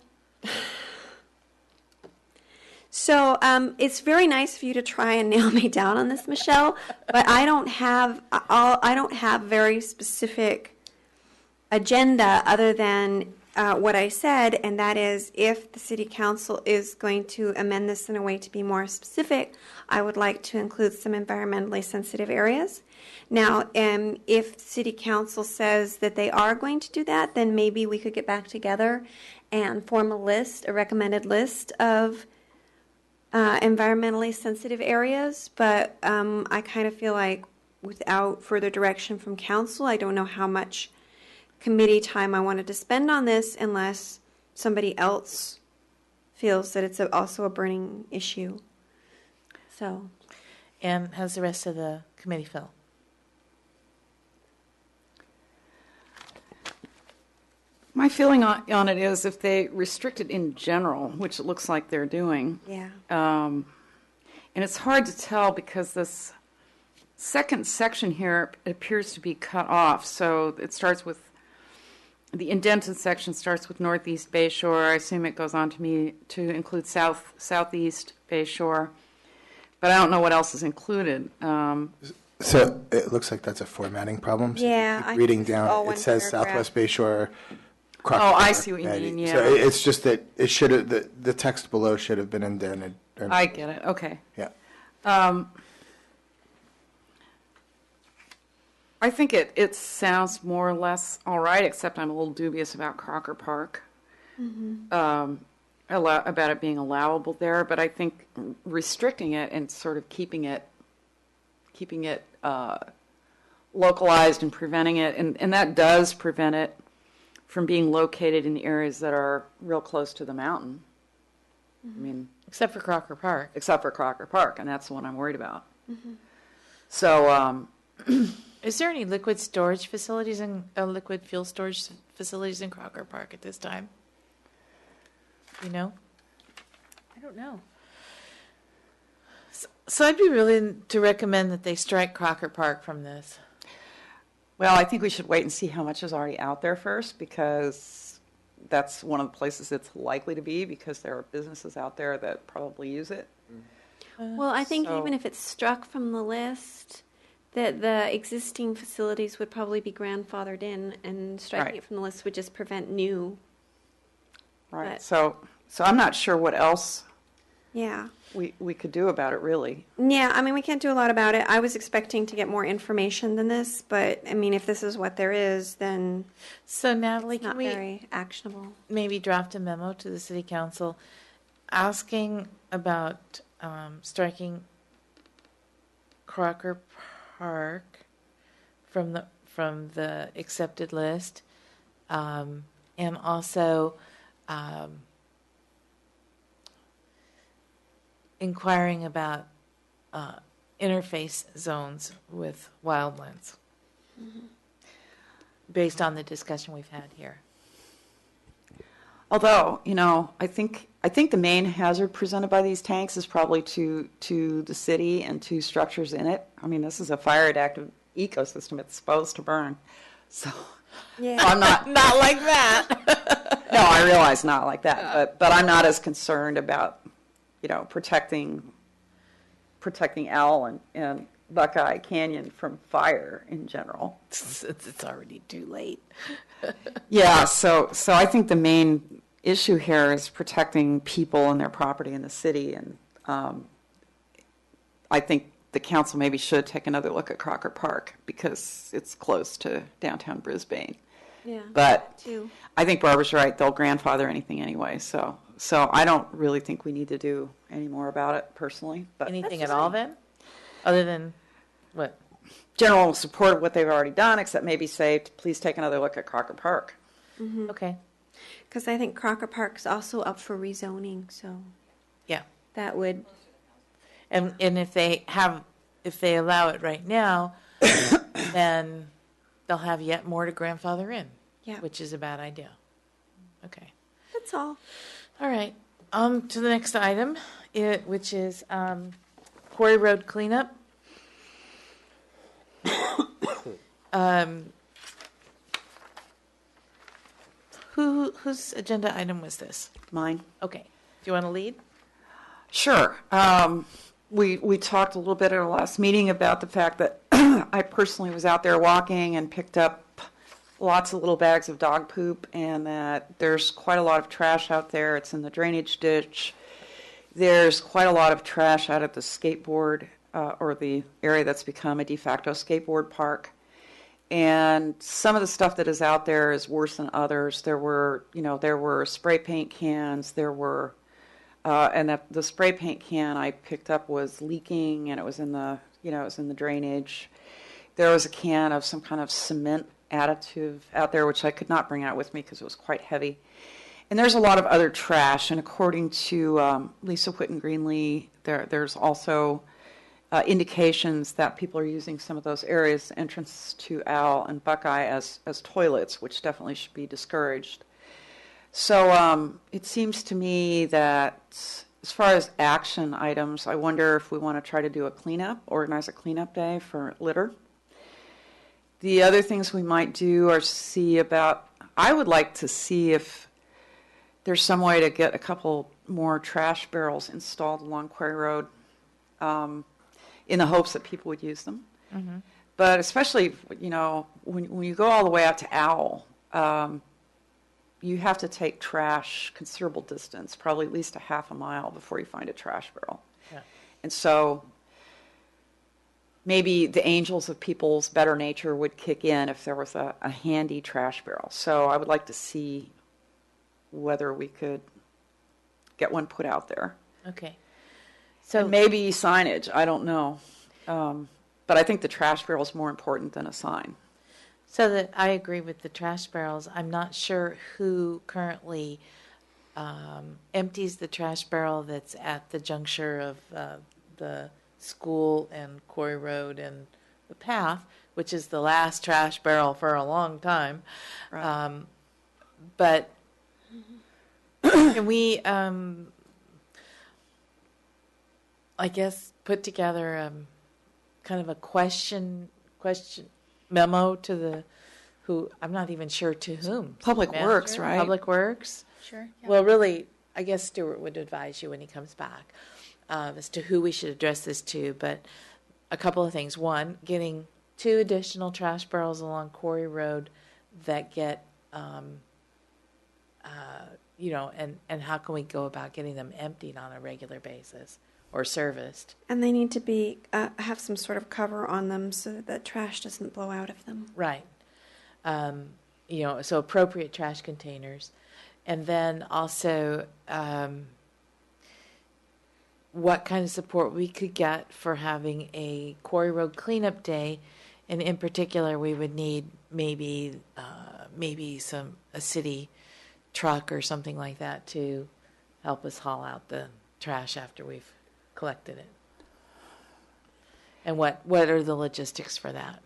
So it's very nice of you to try and nail me down on this, Michelle. But I don't have very specific agenda other than what I said, and that is, if the city council is going to amend this in a way to be more specific, I would like to include some environmentally sensitive areas. Now, if city council says that they are going to do that, then maybe we could get back together and form a recommended list of environmentally sensitive areas. But I kind of feel like without further direction from council, I don't know how much committee time I wanted to spend on this unless somebody else feels that it's also a burning issue. So, And how's the rest of the committee feel? My feeling on it is if they restrict it in general, which it looks like they're doing, yeah. and it's hard to tell because this second section here appears to be cut off. So it starts with, the indented section starts with Northeast Bayshore. I assume it goes on to include Southeast Bayshore. But I don't know what else is included. So it looks like that's a formatting problem. So Yeah, if you I keep reading think it's all down, one it says paragraph. Southwest Bayshore. Oh, I see what you mean, yeah. So it's just that it should have, the text below should have been indented. I get it. Okay. Yeah. I think it sounds more or less all right, except I'm a little dubious about Crocker Park. About it being allowable there, but I think restricting it and sort of keeping it localized and preventing it, and that does prevent it from being located in areas that are real close to the mountain. I mean, Except for Crocker Park. except for Crocker Park, and that's the one I'm worried about. So, Is there any liquid storage facilities and liquid fuel storage facilities in Crocker Park at this time? You know? I don't know. So I'd be willing to recommend that they strike Crocker Park from this. well, I think we should wait and see how much is already out there first, because that's one of the places it's likely to be, because there are businesses out there that probably use it. Well, I think So- even if it's struck from the list, that the existing facilities would probably be grandfathered in, and striking Right. it from the list would just prevent new. Right. But- So I'm not sure what else Yeah. we could do about it, really. Yeah, I mean, we can't do a lot about it. I was expecting to get more information than this, but I mean, if this is what there is, then So Natalie, it's can not we very actionable. maybe draft a memo to the city council asking about striking Crocker Park from the accepted list, and also inquiring about interface zones with wildlands, based on the discussion we've had here. Although, I think the main hazard presented by these tanks is probably to the city and to structures in it. I mean, this is a fire-adaptive ecosystem. It's supposed to burn. So Yeah. I'm not like that. No, I realize not like that, but I'm not as concerned about, protecting Owl and Buckeye Canyon from fire in general. It's already too late. Yeah, so I think the main issue here is protecting people and their property in the city, and I think the council maybe should take another look at Crocker Park because it's close to downtown Brisbane. Yeah. But Too. I think Barbara's right; they'll grandfather anything anyway. So I don't really think we need to do any more about it personally. But Anything at all then? Other than what? general support of what they've already done, except maybe say, please take another look at Crocker Park. Okay. Because I think Crocker Park's also up for rezoning, so Yeah. that would. And if they allow it right now, then they'll have yet more to grandfather in. Yeah. Which is a bad idea. Okay. That's all. All right. To the next item, which is Quarry Road cleanup. Whose agenda item was this? Mine. Okay. Do you want to lead? Sure. We talked a little bit at our last meeting about the fact that I personally was out there walking and picked up lots of little bags of dog poop, and that there's quite a lot of trash out there. It's in the drainage ditch. There's quite a lot of trash out at the skateboard or the area that's become a de facto skateboard park. And some of the stuff that is out there is worse than others. There were spray paint cans. There were, and the spray paint can I picked up was leaking, and it was in the drainage. There was a can of some kind of cement additive out there, which I could not bring out with me because it was quite heavy. And there's a lot of other trash. And according to Lisa Whitten-Greenlee, there's also indications that people are using some of those areas, entrance to Owl and Buckeye, as toilets, which definitely should be discouraged. So it seems to me that as far as action items, I wonder if we want to try to do a cleanup, organize a cleanup day for litter. The other things we might do are I would like to see if there's some way to get a couple more trash barrels installed along Quarry Road, in the hopes that people would use them. Mm-hmm. But especially, when you go all the way out to Owl, you have to take trash considerable distance, probably at least a half a mile before you find a trash barrel. Yeah. And so maybe the angels of people's better nature would kick in if there was a handy trash barrel. So I would like to see whether we could get one put out there. Okay. So maybe signage, I don't know. But I think the trash barrel is more important than a sign. So that I agree with the trash barrels. I'm not sure who currently empties the trash barrel that's at the juncture of the school and Quarry Road and the path, which is the last trash barrel for a long time. Right. But can we, I guess, put together kind of a question memo to the who I'm not even sure to whom. Public Manager? Works, right? Public Works. Sure. Yeah. Well, really, I guess Stuart would advise you when he comes back as to who we should address this to. But a couple of things. One, getting 2 additional trash barrels along Quarry Road that get, and how can we go about getting them emptied on a regular basis or serviced? And they need to be have some sort of cover on them so that trash doesn't blow out of them. Right. So appropriate trash containers. And then also what kind of support we could get for having a Quarry Road cleanup day. And in particular, we would need maybe a city truck or something like that to help us haul out the trash after we've collected it. And what are the logistics for that?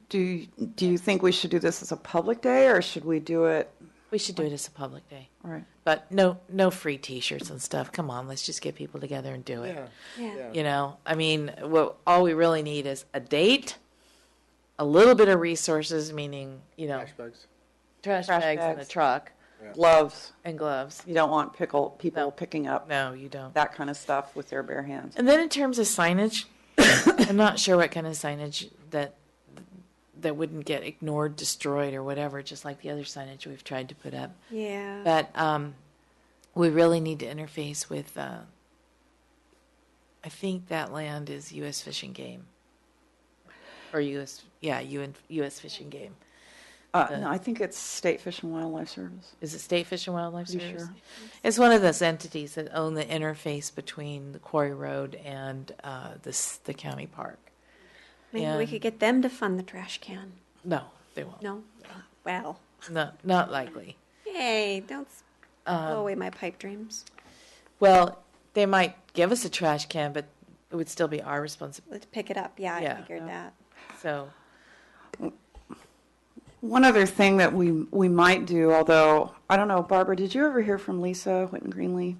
Do you think we should do this as a public day, or should we do it? We should do it as a public day. All right. But no free T-shirts and stuff. Come on, let's just get people together and do it. Yeah. I mean, all we really need is a date, a little bit of resources, meaning, Trash bags. trash Trash bags and a bags. truck Gloves. and gloves. You don't want people No. picking up No, you don't. that kind of stuff with their bare hands. And then in terms of signage, I'm not sure what kind of signage that wouldn't get ignored, destroyed, or whatever, just like the other signage we've tried to put up. Yeah. But we really need to interface with, I think that land is U.S. Fish and Game. Or U.S. Fish and Game. No, I think it's State Fish and Wildlife Service. Is it State Fish and Wildlife Pretty Service? sure. It's one of those entities that own the interface between the Quarry Road and the county park. Maybe we And- could get them to fund the trash can. No, they won't. No? Well. No, not likely. Hey, don't blow away my pipe dreams. Well, they might give us a trash can, but it would still be our responsibility. Let's pick it up. Yeah, Yeah. I figured that. So, One other thing that we might do, although, I don't know, Barbara, did you ever hear from Lisa Whitten-Greenlee?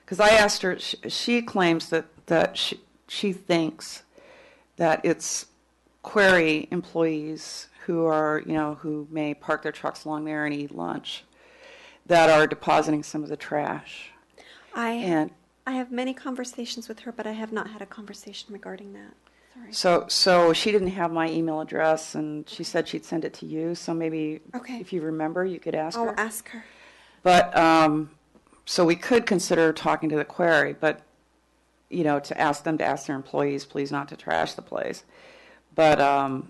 Because I asked her, she claims that she thinks that it's Quarry employees who are, who may park their trucks along there and eat lunch, that are depositing some of the trash. I have many conversations with her, but I have not had a conversation regarding that. Sorry. So she didn't have my email address, and she said she'd send it to you. So maybe, Okay. if you remember, you could ask her. I'll ask her. But so we could consider talking to the Quarry, but to ask them to ask their employees, please not to trash the place. But I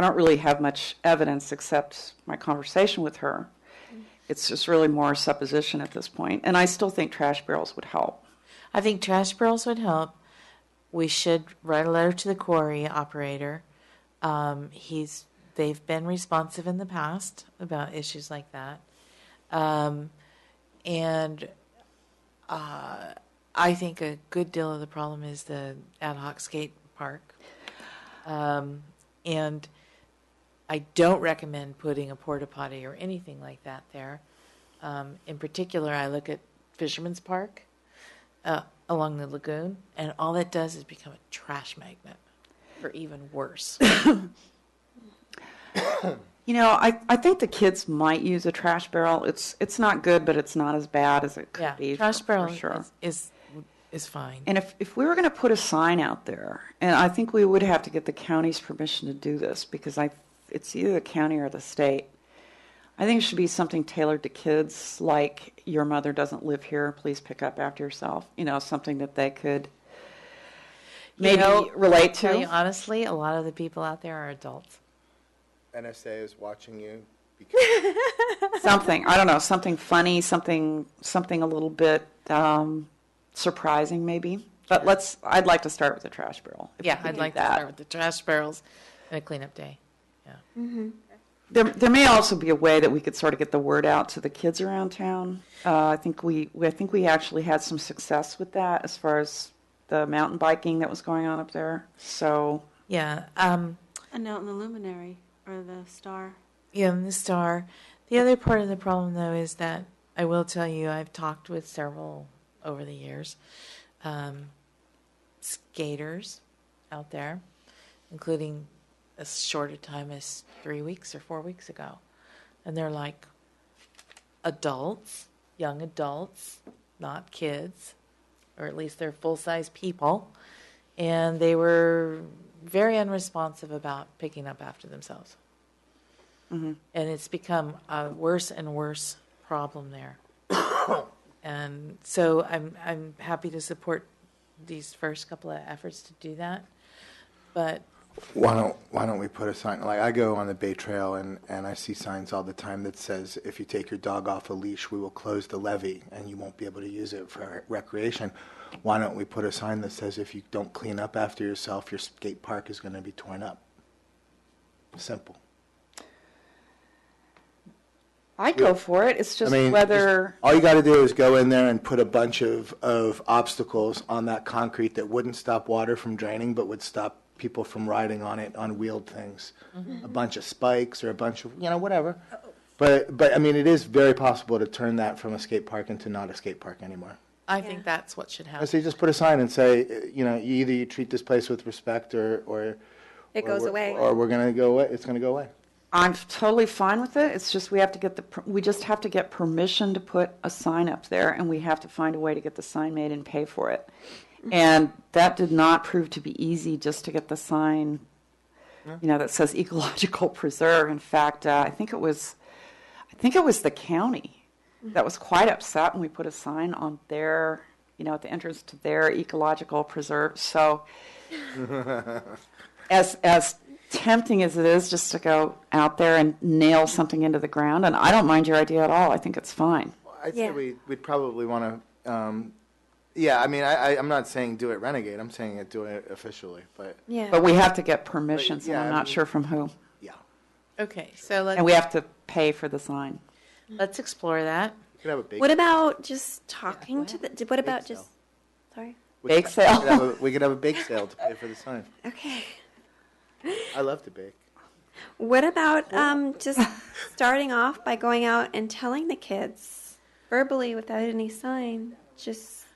don't really have much evidence except my conversation with her. It's just really more supposition at this point, and I still think trash barrels would help. I think trash barrels would help. We should write a letter to the quarry operator. They've been responsive in the past about issues like that. I think a good deal of the problem is the ad hoc skate park. And I don't recommend putting a porta potty or anything like that there. In particular, I look at Fisherman's Park along the lagoon, and all it does is become a trash magnet, or even worse. I think the kids might use a trash barrel. It's not good, but it's not as bad as it could be. Trash barrel for sure. is fine. And if we were going to put a sign out there, and I think we would have to get the county's permission to do this, because it's either the county or the state. I think it should be something tailored to kids, like your mother doesn't live here, please pick up after yourself. Something that they could maybe relate to. Tell you honestly, a lot of the people out there are adults. NSA is watching you. Because Something, I don't know, something funny, something a little bit surprising maybe. But I'd like to start with the trash barrel. if we Yeah, could I'd do like to that. start with the trash barrels. and a cleanup day. Yeah. Mm-hmm. There may also be a way that we could sort of get the word out to the kids around town. I think we actually had some success with that as far as the mountain biking that was going on up there. So Yeah. A note in the luminary or the star. Yeah, and the star. The other part of the problem, though, is that I will tell you, I've talked with several over the years, skaters out there, including as short a time as 3 weeks or 4 weeks ago. And they're like adults, young adults, not kids, or at least they're full-size people. And they were very unresponsive about picking up after themselves. mm-hmm. And it's become a worse and worse problem there. And so I'm happy to support these first couple of efforts to do that. But Why don't we put a sign, like I go on the Bay Trail and I see signs all the time that says, if you take your dog off a leash, we will close the levee and you won't be able to use it for recreation. Why don't we put a sign that says, if you don't clean up after yourself, your skate park is going to be torn up? Simple. I'd go for it. It's just just whether all you got to do is go in there and put a bunch of obstacles on that concrete that wouldn't stop water from draining, but would stop people from riding on it on wheeled things. A bunch of spikes or a bunch of, whatever. But I mean, it is very possible to turn that from a skate park into not a skate park anymore. I think that's what should happen. So you just put a sign and say, either you treat this place with respect or It goes away. or we're going to go away. It's going to go away. I'm totally fine with it. It's just we just have to get permission to put a sign up there, and we have to find a way to get the sign made and pay for it. And that did not prove to be easy just to get the sign, that says ecological preserve. In fact, I think it was the county that was quite upset when we put a sign on their, at the entrance to their ecological preserve. So, as tempting as it is just to go out there and nail something into the ground, and I don't mind your idea at all. I think it's fine. I'd say we'd probably want to. I'm not saying do it renegade. I'm saying do it officially. But But we have to get permissions, and I'm not sure from who. Yeah. Okay, so And we have to pay for the sign. let's explore that. You could have a bake. What about just talking to the? What about Bake just? Sorry. Bake sale. We could have a bake sale to pay for the sign. Okay. I love to bake. What about just starting off by going out and telling the kids verbally without any sign? Just.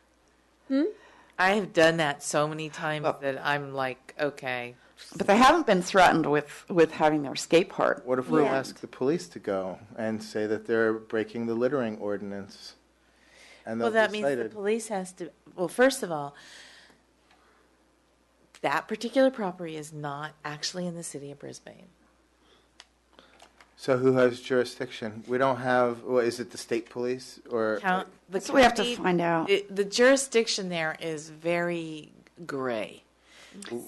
I have done that so many times that I'm like, okay. But they haven't been threatened with having their skate park. What if we Yeah. ask the police to go and say that they're breaking the littering ordinance? And Well, they'll that be means the cited. police has to, well, first of all, that particular property is not actually in the city of Brisbane. So who has jurisdiction? We don't have. Well, is it the state police or? That's what we have to find out. The jurisdiction there is very gray.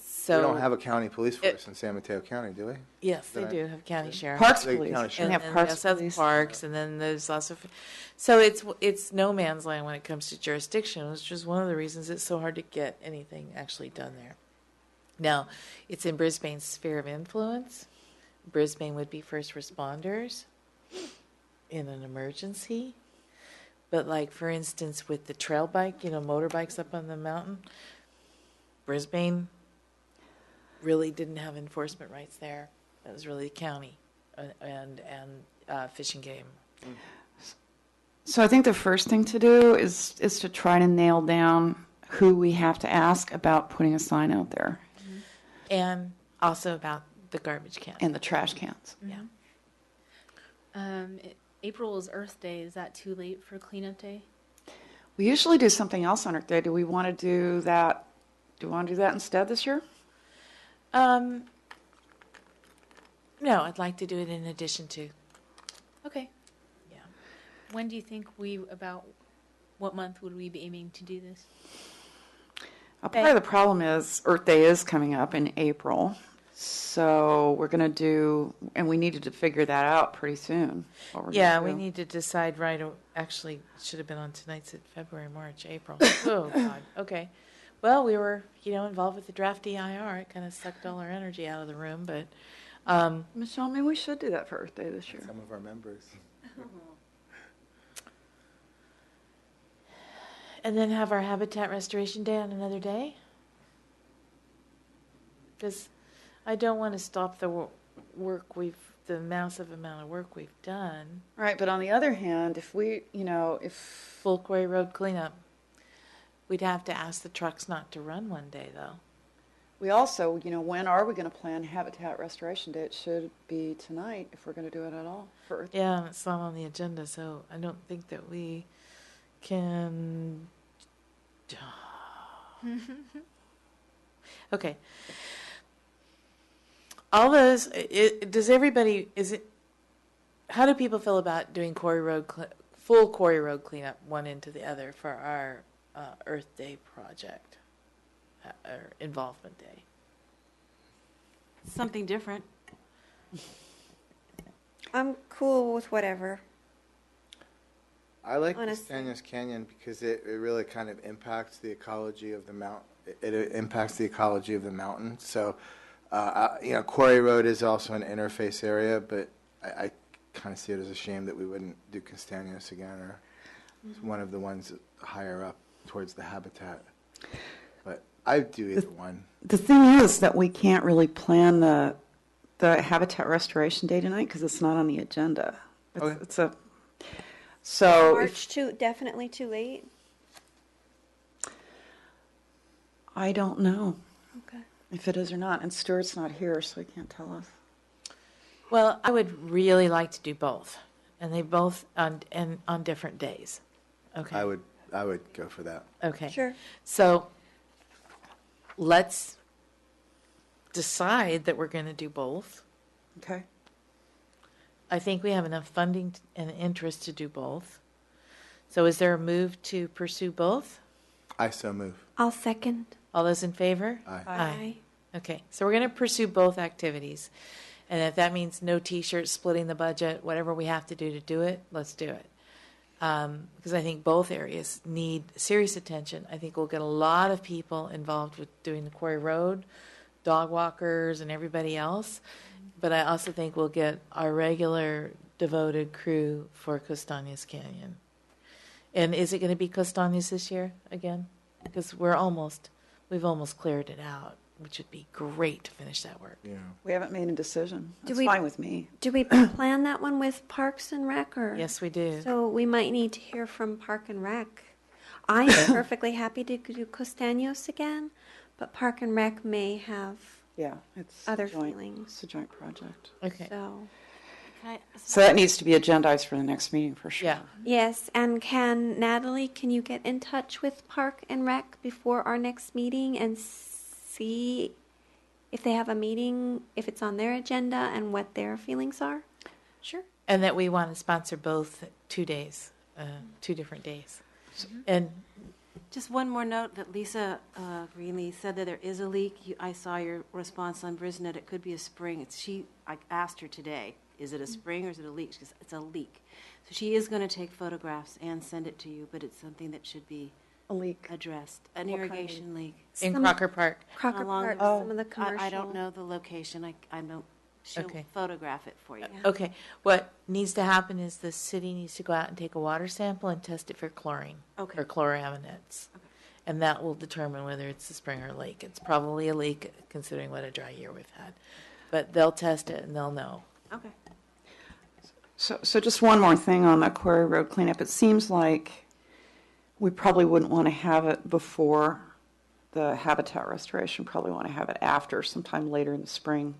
So we don't have a county police force in San Mateo County, do we? Yes, they Then I- do have county sheriff. Parks They police. county We sheriff. have And parks yes, that's police. parks, and then there's also, so it's no man's land when it comes to jurisdiction, which is one of the reasons it's so hard to get anything actually done there. Now, it's in Brisbane's sphere of influence. Brisbane would be first responders in an emergency. But like, for instance, with the trail bike, motorbikes up on the mountain, Brisbane really didn't have enforcement rights there. That was really the county and Fish and Game. So I think the first thing to do is to try to nail down who we have to ask about putting a sign out there And also about the garbage can. and the trash cans. Yeah. April is Earth Day. Is that too late for cleanup day? We usually do something else on Earth Day. Do we want to do that? Do we want to do that instead this year? No, I'd like to do it in addition to. Okay. Yeah. When do you think what month would we be aiming to do this? Part of the problem is Earth Day is coming up in April. So we're going to do, and we needed to figure that out pretty soon. what we're Yeah, gonna we do. need to decide actually, it should have been on tonight's at February, March, April. Oh, God. Okay. Well, we were, involved with the draft EIR. It kind of sucked all our energy out of the room, but Michelle, maybe we should do that for Earth Day this year. Some of our members. and then have our Habitat Restoration Day on another day. Because I don't want to stop the the massive amount of work we've done. Right, but on the other hand, if we, if Full Quarry Road cleanup. We'd have to ask the trucks not to run one day, though. we also, when are we going to plan Habitat Restoration Day? It should be tonight if we're going to do it at all for Earth Day. Yeah, it's not on the agenda, so I don't think that we can. Okay. All those. Does everybody? How do people feel about doing full Quarry Road cleanup one into the other for our Earth Day project or involvement day? Something different. I'm cool with whatever. I like Honestly. Castaños Canyon because it really kind of impacts the ecology of the mountain. It impacts the ecology of the mountain. So, Quarry Road is also an interface area, but I kind of see it as a shame that we wouldn't do Castaños again, or one of the ones higher up towards the habitat. But I'd do either one. The thing is that we can't really plan the Habitat Restoration Day tonight because it's not on the agenda. Okay. So March definitely too late. I don't know Okay. if it is or not, and Stuart's not here, so he can't tell us. Well, I would really like to do both, and they both on different days. Okay. I would go for that. Okay. Sure. So let's decide that we're going to do both. Okay. I think we have enough funding and interest to do both. So is there a move to pursue both? I so move. I'll second. All those in favor? Aye. Aye. Okay, so we're going to pursue both activities. And if that means no T-shirts, splitting the budget, whatever we have to do it, let's do it. Because I think both areas need serious attention. I think we'll get a lot of people involved with doing the Quarry Road, dog walkers, and everybody else. But I also think we'll get our regular devoted crew for Castaños Canyon. And is it going to be Castaños this year again? Because we've almost cleared it out, which would be great to finish that work. Yeah. We haven't made a decision. Do That's we- fine with me. Do we plan that one with Parks and Rec? Or? Yes, we do. So we might need to hear from Park and Rec. I am perfectly happy to do Castaños again, but Park and Rec may have Yeah, it's other a joint, feelings. It's a joint project. Okay. So. So that needs to be agendized for the next meeting for sure. Yeah. Yes, and Natalie, can you get in touch with Park and Rec before our next meeting and see if they have a meeting, if it's on their agenda, and what their feelings are? Sure. And that we want to sponsor both 2 days, 2 different days. And Just one more note that Lisa Greenlee said that there is a leak. I saw your response on Brisnet. It could be a spring. I asked her today, is it a spring or is it a leak? She goes, it's a leak. So she is going to take photographs and send it to you, but it's something that should be A leak. addressed. An What kind of irrigation leak. in Some- Crocker Park. Crocker Along Park, the- some of the commercial. I don't know the location. I don't. She'll Okay. photograph it for you. Okay. What needs to happen is the city needs to go out and take a water sample and test it for chlorine Okay. or chloraminates. Okay. And that will determine whether it's a spring or a leak. It's probably a leak considering what a dry year we've had. But they'll test it and they'll know. Okay. So just one more thing on the Quarry Road cleanup. It seems like we probably wouldn't want to have it before the habitat restoration. Probably want to have it after, sometime later in the spring.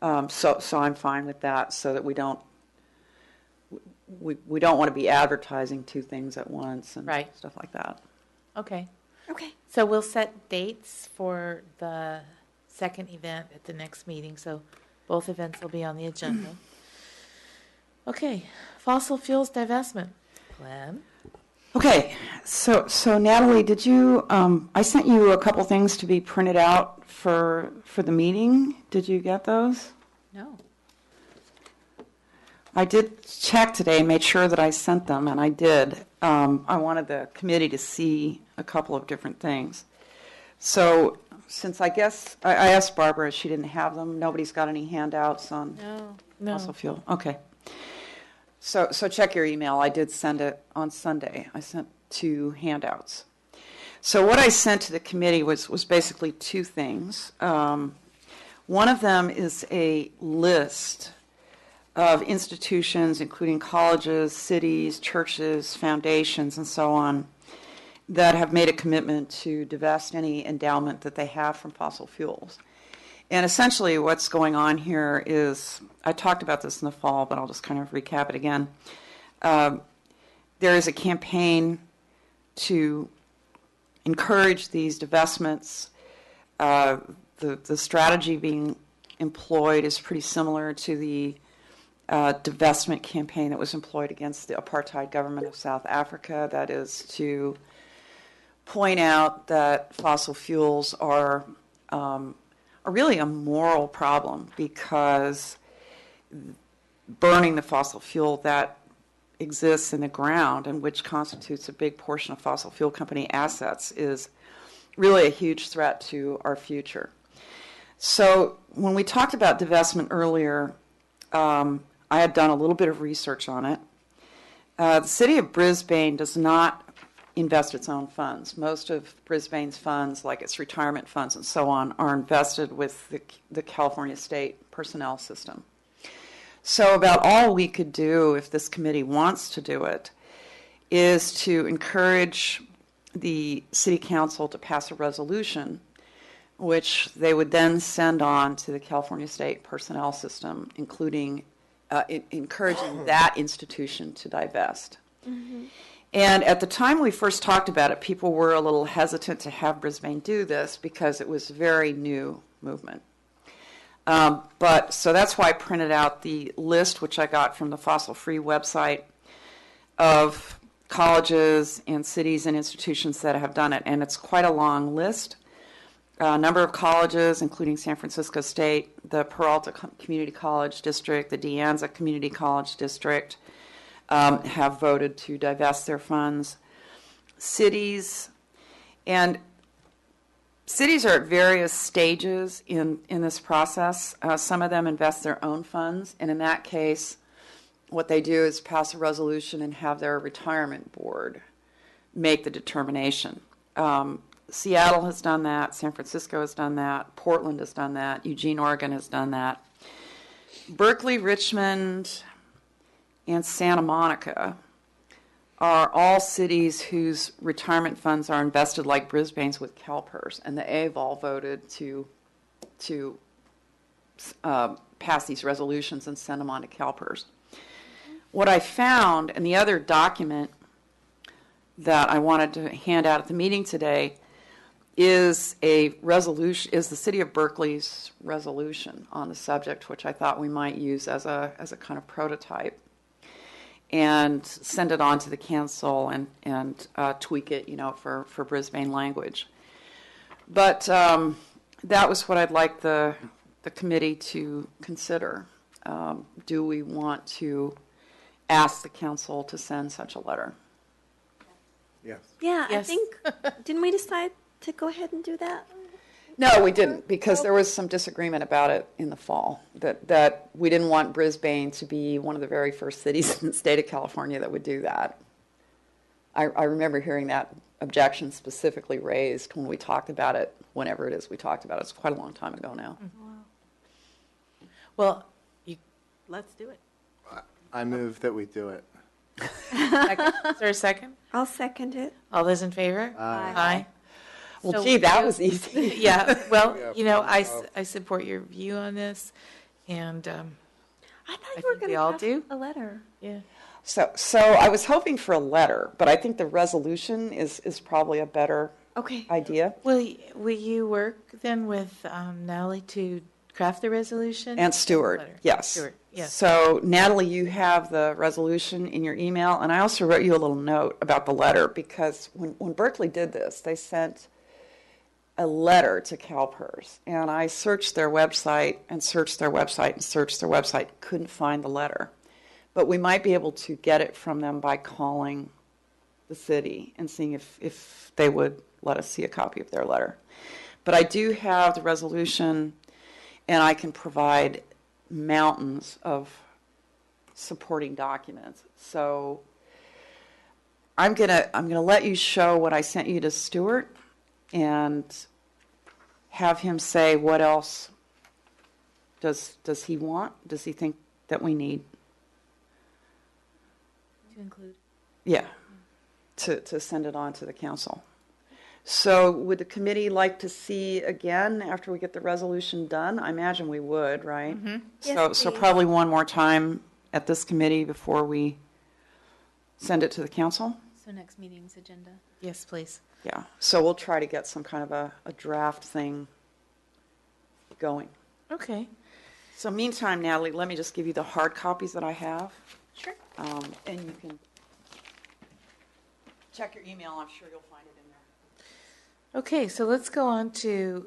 So I'm fine with that, so that we don't want to be advertising 2 things at once and Right. stuff like that. Okay. Okay. So we'll set dates for the second event at the next meeting. So both events will be on the agenda. Okay. Fossil fuels divestment. Glenn? Okay, so Natalie, did you? I sent you a couple things to be printed out for the meeting. Did you get those? No. I did check today, made sure that I sent them, and I did. I wanted the committee to see a couple of different things. So since I guess, I asked Barbara, she didn't have them. Nobody's got any handouts on No. fossil fuel? Okay. So check your email. I did send it on Sunday. I sent 2 handouts. So what I sent to the committee was basically 2 things. One of them is a list of institutions, including colleges, cities, churches, foundations, and so on, that have made a commitment to divest any endowment that they have from fossil fuels. And essentially what's going on here is, I talked about this in the fall, but I'll just kind of recap it again. There is a campaign to encourage these divestments. The strategy being employed is pretty similar to the divestment campaign that was employed against the apartheid government of South Africa. That is to point out that fossil fuels are really a moral problem, because burning the fossil fuel that exists in the ground and which constitutes a big portion of fossil fuel company assets is really a huge threat to our future. So when we talked about divestment earlier, I had done a little bit of research on it. The city of Brisbane does not invest its own funds. Most of Brisbane's funds, like its retirement funds and so on, are invested with the California state personnel system. So about all we could do, if this committee wants to do it, is to encourage the city council to pass a resolution, which they would then send on to the California state personnel system, including encouraging that institution to divest. Mm-hmm. And at the time we first talked about it, people were a little hesitant to have Brisbane do this because it was a very new movement. So that's why I printed out the list, which I got from the Fossil Free website, of colleges and cities and institutions that have done it. And it's quite a long list. A number of colleges, including San Francisco State, the Peralta Community College District, the De Anza Community College District, have voted to divest their funds. Cities are at various stages in this process. Some of them invest their own funds, and in that case, what they do is pass a resolution and have their retirement board make the determination. Seattle has done that, San Francisco has done that, Portland has done that, Eugene, Oregon has done that. Berkeley, Richmond, and Santa Monica are all cities whose retirement funds are invested like Brisbane's with CalPERS, and they've all voted to pass these resolutions and send them on to CalPERS. What I found, and the other document that I wanted to hand out at the meeting today, is a resolution, is the City of Berkeley's resolution on the subject, which I thought we might use as a kind of prototype, and send it on to the council and tweak it, for Brisbane language. But that was what I'd like the committee to consider. Do we want to ask the council to send such a letter? Yes. Yeah, Yes. I think, didn't we decide to go ahead and do that? No, we didn't, because there was some disagreement about it in the fall, that we didn't want Brisbane to be one of the very first cities in the state of California that would do that. I remember hearing that objection specifically raised when we talked about it, whenever it is we talked about it. It's quite a long time ago now. Well, Let's do it. I move that we do it. is there a second? I'll second it. All those in favor? Aye. Well, So gee, that you- was easy. Yeah, well, I support your view on this, and, I thought I you were think going we to all pass do. a letter. yeah. So I was hoping for a letter, but I think the resolution is probably a better Okay. idea. Will you work then with Natalie to craft the resolution? And Stewart, Letter. yes. Stewart, yes. So, Natalie, you have the resolution in your email, and I also wrote you a little note about the letter, because when Berkeley did this, they sent a letter to CalPERS, and I searched their website and searched their website and searched their website, couldn't find the letter. But we might be able to get it from them by calling the city and seeing if they would let us see a copy of their letter. But I do have the resolution, and I can provide mountains of supporting documents. So I'm gonna let you show what I sent you to Stuart and have him say what else does he want? Does he think that we need? To include. Yeah, to send it on to the council. So would the committee like to see again after we get the resolution done? I imagine we would, right? Yes, So please. probably one more time at this committee before we send it to the council? So next meeting's agenda. Yes, please. Yeah, so we'll try to get some kind of a draft thing going. Okay. So meantime, Natalie, let me just give you the hard copies that I have. Sure. And you can check your email. I'm sure you'll find it in there. Okay, so let's go on to,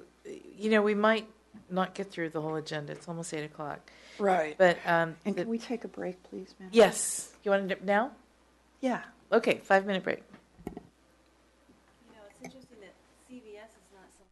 we might not get through the whole agenda. It's almost 8 o'clock. Right. But, And can we take a break, please, ma'am? yes, you want it now? Yeah. Okay, 5-minute break. It's interesting that CVS is not so.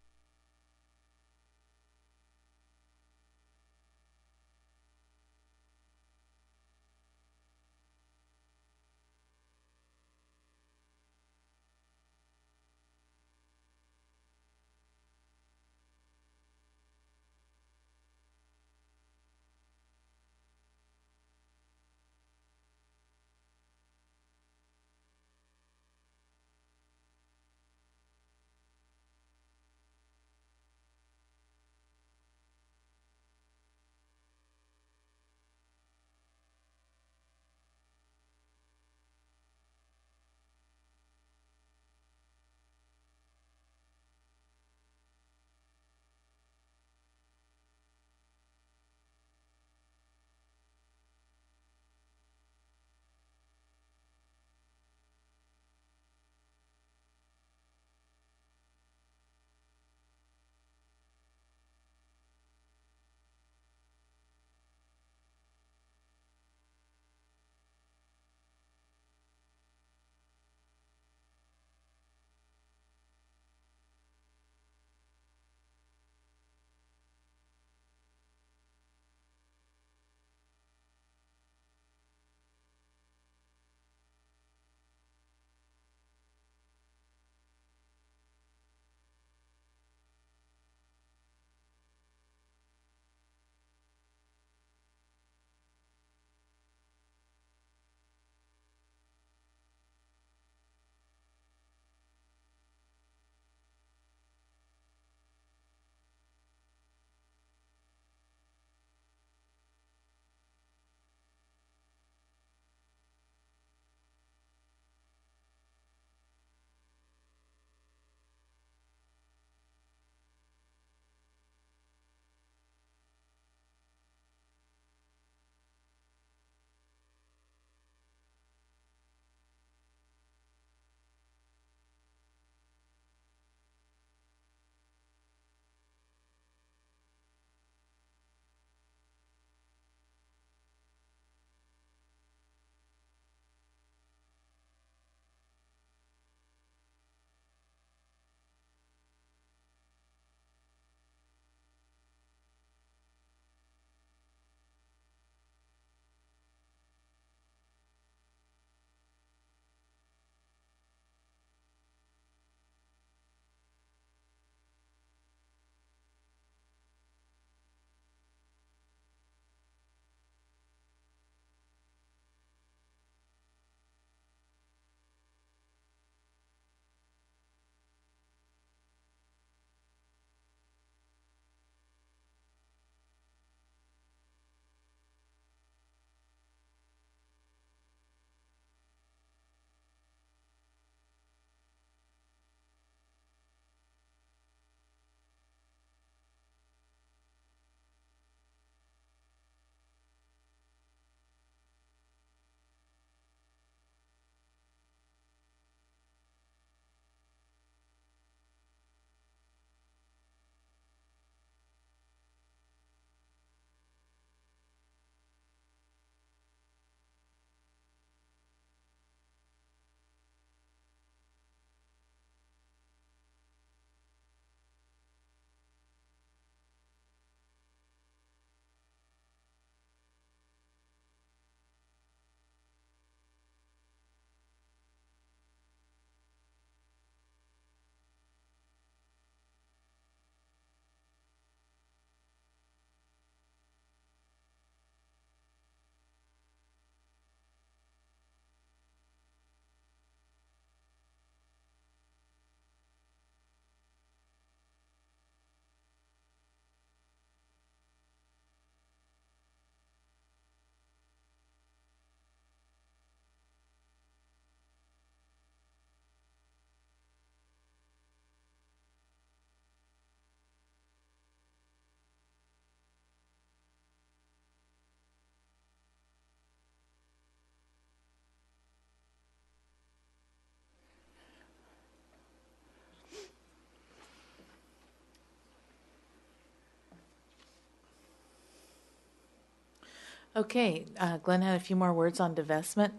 Okay, Glenn had a few more words on divestment.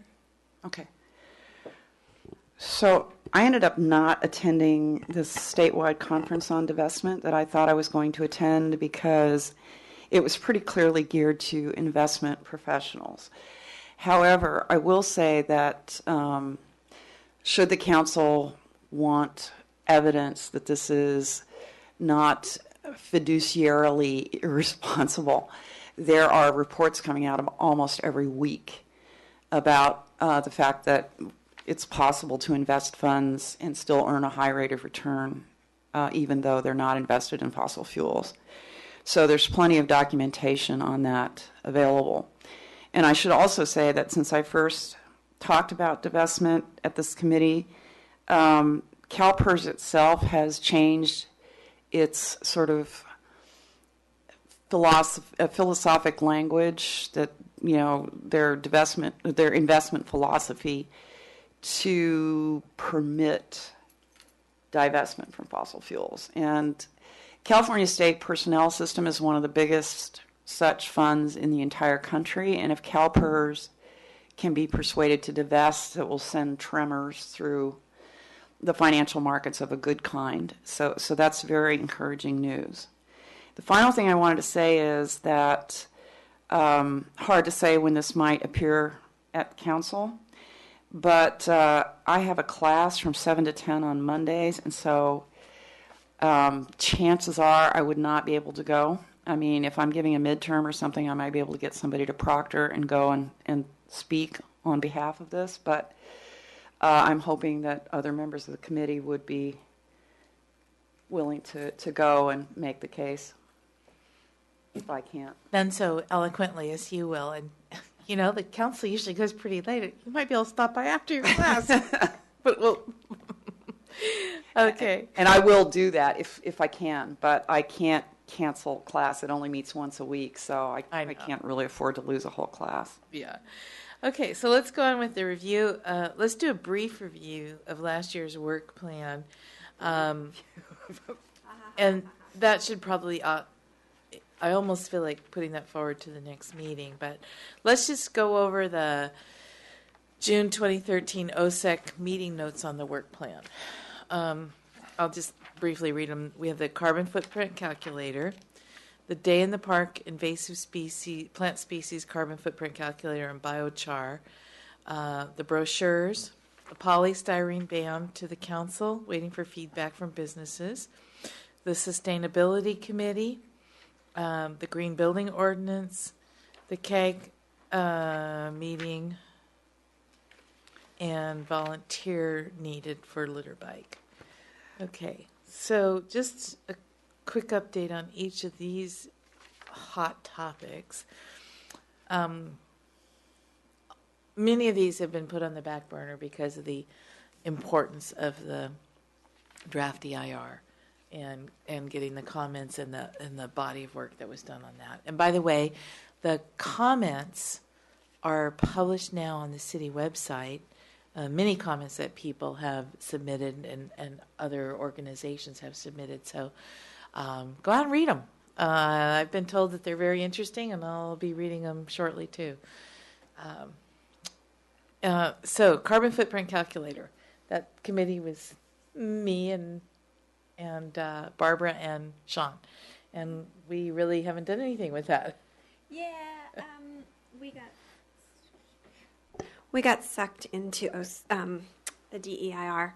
Okay. So I ended up not attending this statewide conference on divestment that I thought I was going to attend because it was pretty clearly geared to investment professionals. However, I will say that should the council want evidence that this is not fiduciarily irresponsible, there are reports coming out of almost every week about the fact that it's possible to invest funds and still earn a high rate of return, even though they're not invested in fossil fuels. So there's plenty of documentation on that available. And I should also say that since I first talked about divestment at this committee, CalPERS itself has changed its sort of philosophic language, that their investment philosophy to permit divestment from fossil fuels. And California State Personnel System is one of the biggest such funds in the entire country, and if CalPERS can be persuaded to divest, it will send tremors through the financial markets of a good kind. So that's very encouraging news. The final thing I wanted to say is that hard to say when this might appear at council, but I have a class from 7 to 10 on Mondays, and so chances are I would not be able to go. I mean, if I'm giving a midterm or something, I might be able to get somebody to proctor and go and speak on behalf of this, but I'm hoping that other members of the committee would be willing to go and make the case if I can't. Done so eloquently as you will. And, the council usually goes pretty late. You might be able to stop by after your class. But we'll... Okay. And I will do that if I can, but I can't cancel class. It only meets once a week, so I can't really afford to lose a whole class. Yeah. Okay, so let's go on with the review. Let's do a brief review of last year's work plan. And that should probably, I almost feel like putting that forward to the next meeting, but let's just go over the June 2013 OSEC meeting notes on the work plan. I'll just briefly read them. We have the carbon footprint calculator, the day in the park invasive species, plant species carbon footprint calculator and biochar, the brochures, a polystyrene ban to the council, waiting for feedback from businesses, the sustainability committee, the green building ordinance, the CAG meeting, and volunteer needed for litter bike. Okay, so just a quick update on each of these hot topics. Many of these have been put on the back burner because of the importance of the draft EIR and getting the comments and the body of work that was done on that. And by the way, the comments are published now on the city website. Many comments that people have submitted and other organizations have submitted. So go out and read them. I've been told that they're very interesting, and I'll be reading them shortly too. So carbon footprint calculator. That committee was me and Barbara and Sean, and we really haven't done anything with that. Yeah, we got sucked into the DEIR.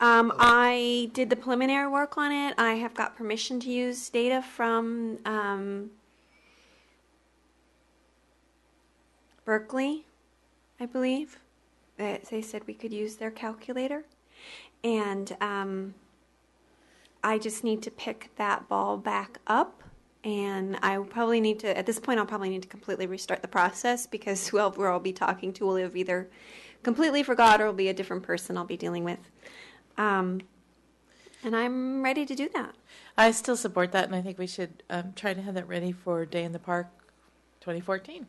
I did the preliminary work on it. I have got permission to use data from Berkeley, I believe. They said we could use their calculator. And I just need to pick that ball back up. And I will probably need to, at this point, I'll probably need to completely restart the process because whoever I'll be talking to will have either completely forgot or will be a different person I'll be dealing with. And I'm ready to do that. I still support that, and I think we should try to have that ready for Day in the Park 2014.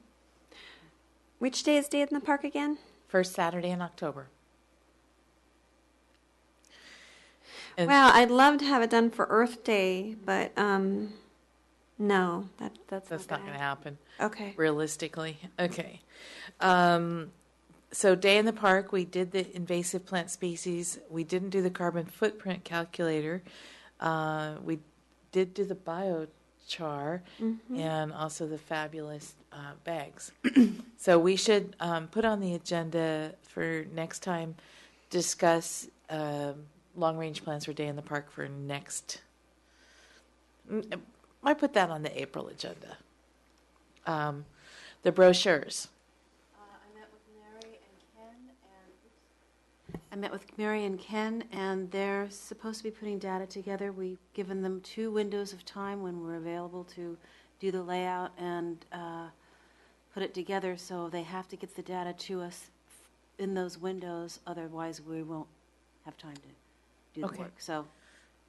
Which day is Day in the Park again? First Saturday in October. And well, I'd love to have it done for Earth Day, but No, that's That's not not going to gonna happen Okay. realistically. Okay. So day in the park, we did the invasive plant species. We didn't do the carbon footprint calculator. We did do the biochar and also the fabulous bags. So we should put on the agenda for next time, discuss long-range plans for day in the park for next. I put that on the April agenda. The brochures. I met with Mary and Ken, and they're supposed to be putting data together. We've given them 2 windows of time when we're available to do the layout and put it together, so they have to get the data to us in those windows, otherwise we won't have time to do the Okay. work. So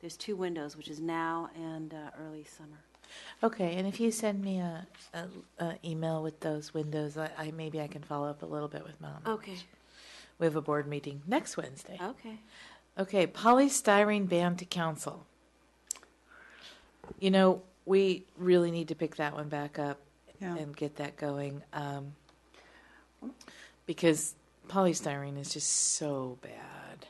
there's 2 windows, which is now and early summer. Okay, and if you send me a email with those windows, maybe I can follow up a little bit with Mom. Okay. We have a board meeting next Wednesday. Okay. Okay, polystyrene ban to council. You know, we really need to pick that one back up and get that going, because polystyrene is just so bad.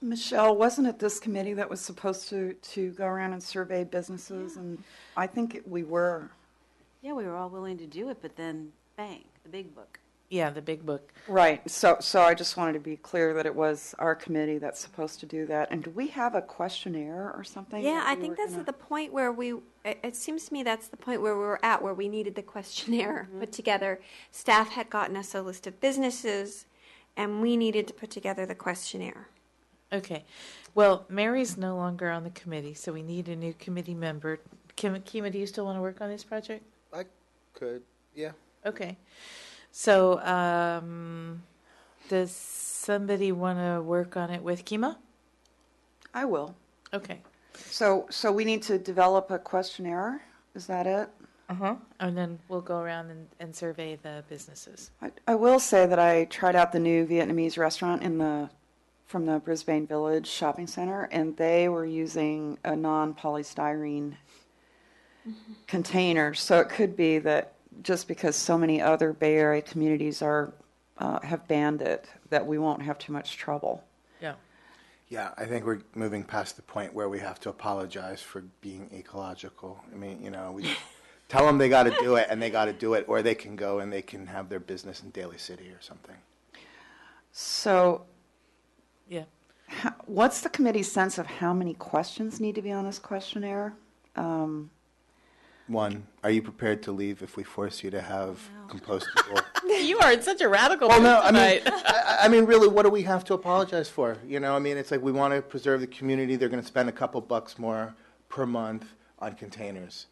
Michelle, wasn't it this committee that was supposed to go around and survey businesses? And I think we were. Yeah, we were all willing to do it, but then bang, the big book. Yeah, the big book. Right. So I just wanted to be clear that it was our committee that's supposed to do that. And do we have a questionnaire or something? Yeah, that I we think were that's gonna- at the point where it seems to me that's the point where we were at, where we needed the questionnaire put together. Staff had gotten us a list of businesses, and we needed to put together the questionnaire. Okay. Well, Mary's no longer on the committee, so we need a new committee member. Kima, do you still want to work on this project? I could, yeah. Okay. So, does somebody want to work on it with Kima? I will. Okay. So we need to develop a questionnaire. Is that it? Uh-huh. And then we'll go around and survey the businesses. I will say that I tried out the new Vietnamese restaurant from the Brisbane Village Shopping Center, and they were using a non-polystyrene container. So it could be that just because so many other Bay Area communities have banned it, that we won't have too much trouble. Yeah. Yeah, I think we're moving past the point where we have to apologize for being ecological. I mean, we tell them they got to do it, and they got to do it, or they can go and they can have their business in Daly City or something. So Yeah. what's the committee's sense of how many questions need to be on this questionnaire? One, are you prepared to leave if we force you to have compostable? You are such a radical Well, person no, I tonight. mean, I mean, really, what do we have to apologize for? I mean, it's like we want to preserve the community. They're going to spend a couple bucks more per month on containers.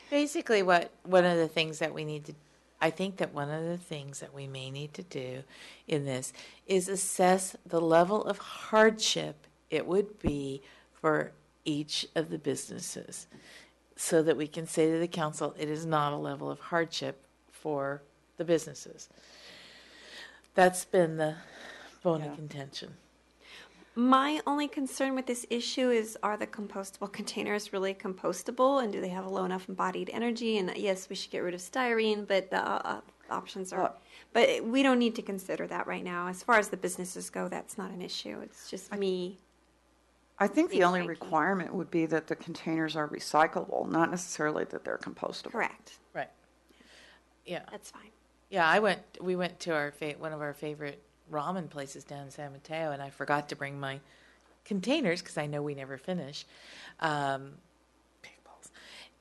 Basically, one of the things that we need to, I think that one of the things that we may need to do in this is assess the level of hardship it would be for each of the businesses, so that we can say to the council, it is not a level of hardship for the businesses. That's been the bone of contention. My only concern with this issue is, are the compostable containers really compostable, and do they have a low enough embodied energy? And yes, we should get rid of styrene, but the options are... But we don't need to consider that right now. As far as the businesses go, that's not an issue. It's just me. I think the Thanks, only Mikey. requirement would be that the containers are recyclable, not necessarily that they're compostable. Correct. Right. Yeah. That's fine. Yeah, we went to one of our favorite ramen places down in San Mateo, and I forgot to bring my containers because I know we never finish. Big balls.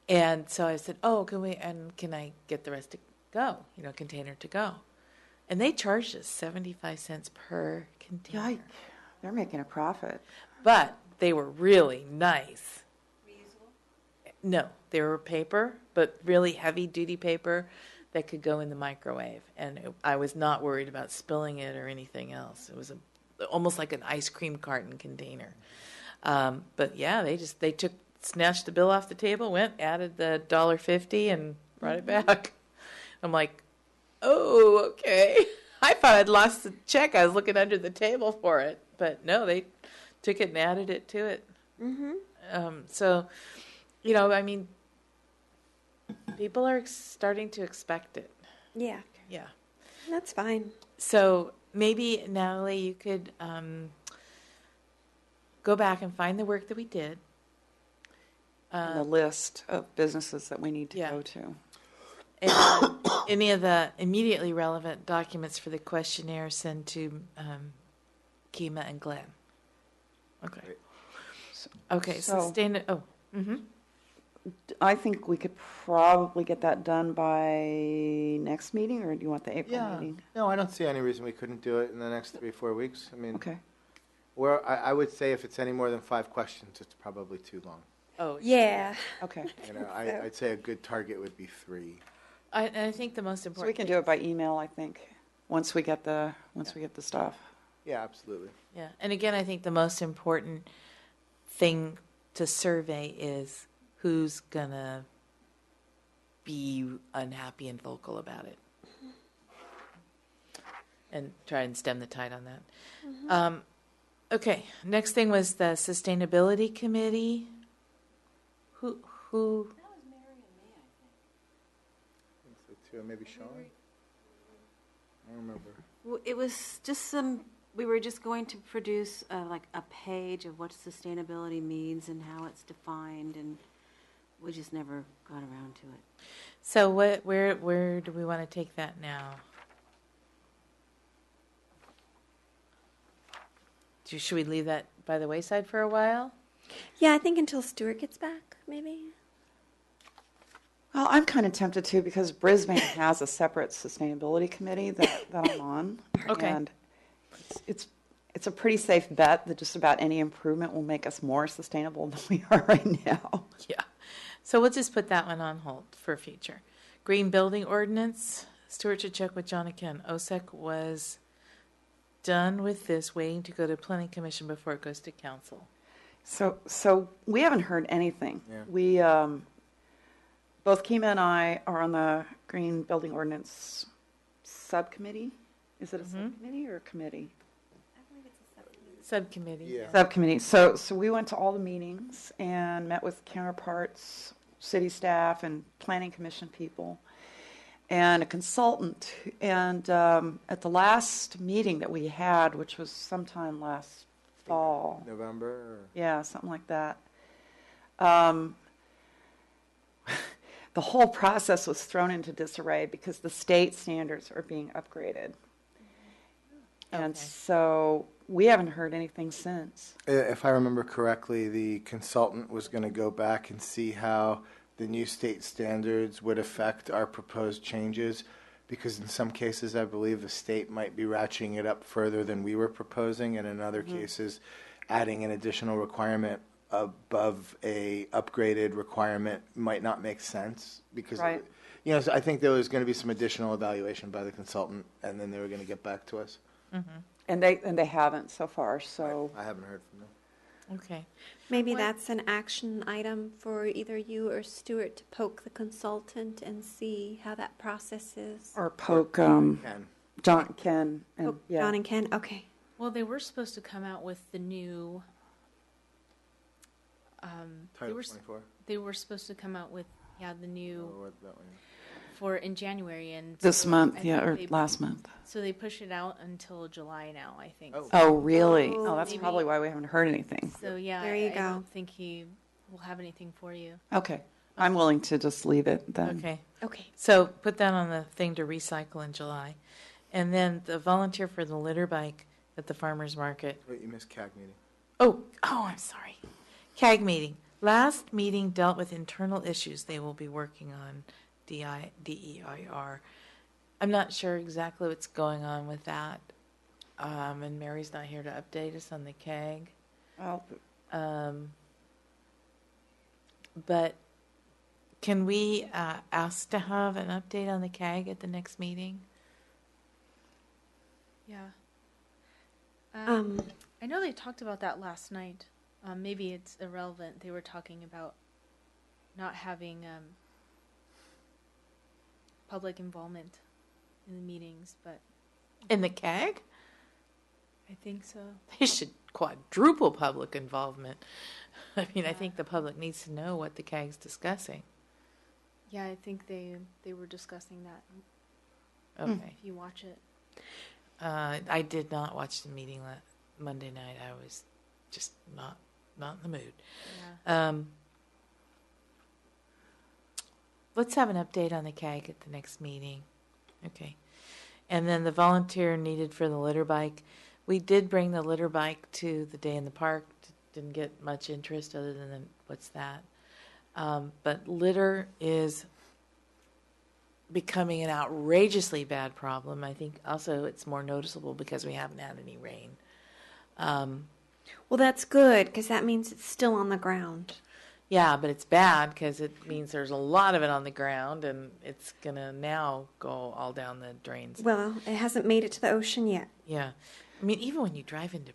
And so I said, "Oh, can I get the rest to go? Container to go?" And they charged us 75 cents per container. Yikes. They're making a profit. But they were really nice. Reusable? No, they were paper, but really heavy duty paper that could go in the microwave. And I was not worried about spilling it or anything else. It was almost like an ice cream carton container. But yeah, they snatched the bill off the table, added the $1.50 and brought it back. I'm like, oh, okay. I thought I'd lost the check. I was looking under the table for it. But no, they took it and added it to it. Mm-hmm. So, I mean, People are starting to expect it. Yeah, Yeah. that's fine. So maybe, Natalie, you could go back and find the work that we did. And the list of businesses that we need to yeah. go to. And any of the immediately relevant documents for the questionnaire send to Kima and Glenn. Okay. Great. Okay. So- I think we could probably get that done by next meeting, or do you want the April Yeah. meeting? No, I don't see any reason we couldn't do it in the next 3-4 weeks. I mean, Okay. I would say if it's any more than 5 questions, it's probably too long. Oh, Yeah. Okay. You know, I'd say a good target would be 3. I think the most So we important. can do it by email, I think, once we get the stuff. Yeah, absolutely. Yeah, and again, I think the most important thing to survey is who's gonna be unhappy and vocal about it, and try and stem the tide on that. Okay, next thing was the sustainability committee. Who? So maybe Sean? I don't remember. It was just we were just going to produce like a page of what sustainability means and how it's defined, and we just never got around to it. So where do we want to take that now? Should we leave that by the wayside for a while? Yeah, I think until Stuart gets back, maybe. Well, I'm kind of tempted to, because Brisbane has a separate sustainability committee that I'm on. Okay. And it's a pretty safe bet that just about any improvement will make us more sustainable than we are right now. Yeah. So we'll just put that one on hold for future. Green building ordinance. Stuart should check with John and Ken. OSEC was done with this, waiting to go to planning commission before it goes to council. So we haven't heard anything. Yeah. We both Kima and I are on the Green Building Ordinance subcommittee. Is it a subcommittee or a committee? Subcommittee. Yeah. Subcommittee. So we went to all the meetings and met with counterparts, city staff, and planning commission people, and a consultant. And at the last meeting that we had, which was sometime last fall, November? Or? yeah, something like that, the whole process was thrown into disarray because the state standards are being upgraded. And Okay. so we haven't heard anything since. If I remember correctly, the consultant was going to go back and see how the new state standards would affect our proposed changes, because in some cases, I believe the state might be ratcheting it up further than we were proposing, and in other cases, adding an additional requirement above a upgraded requirement might not make sense, because Right. you know, so I think there was going to be some additional evaluation by the consultant, and then they were going to get back to us. And they haven't so far, so. I haven't heard from them. Okay. Maybe that's an action item for either you or Stuart to poke the consultant and see how that process is. Or poke Ken. John, Ken, and Poke yeah. John and Ken. Okay. Well, they were supposed to come out with the new. Title 24. They were supposed to come out with the new Or what that one is. for in January, and This so month, I yeah, think or they- last month. So they pushed it out until July now, I think. Oh. Oh, really? Oh, Oh, that's maybe- probably why we haven't heard anything. So yeah, There you I go. don't think he will have anything for you. Okay, I'm willing to just leave it then. Okay. Okay. So put that on the thing to recycle in July. And then the volunteer for the litter bike at the farmer's market. Wait, you missed CAG meeting. Oh, I'm sorry. CAG meeting. Last meeting dealt with internal issues they will be working on, DEIR. I'm not sure exactly what's going on with that. And Mary's not here to update us on the CAG. Well, But can we ask to have an update on the CAG at the next meeting? Yeah. Um, I know they talked about that last night. Maybe it's irrelevant. They were talking about not having public involvement in the meetings, but In the CAG? I think so. They should quadruple public involvement. I mean, I think the public needs to know what the CAG's discussing. Yeah, I think they were discussing that. Okay. If you watch it. I did not watch the meeting Monday night. I was just not in the mood. Yeah. Let's have an update on the CAG at the next meeting. Okay. And then the volunteer needed for the litter bike. We did bring the litter bike to the day in the park. Didn't get much interest other than what's that. But litter is becoming an outrageously bad problem. I think also it's more noticeable because we haven't had any rain. Well, that's good because that means it's still on the ground. Yeah, but it's bad because it means there's a lot of it on the ground, and it's going to now go all down the drains. Well, it hasn't made it to the ocean yet. Yeah. I mean, even when you drive into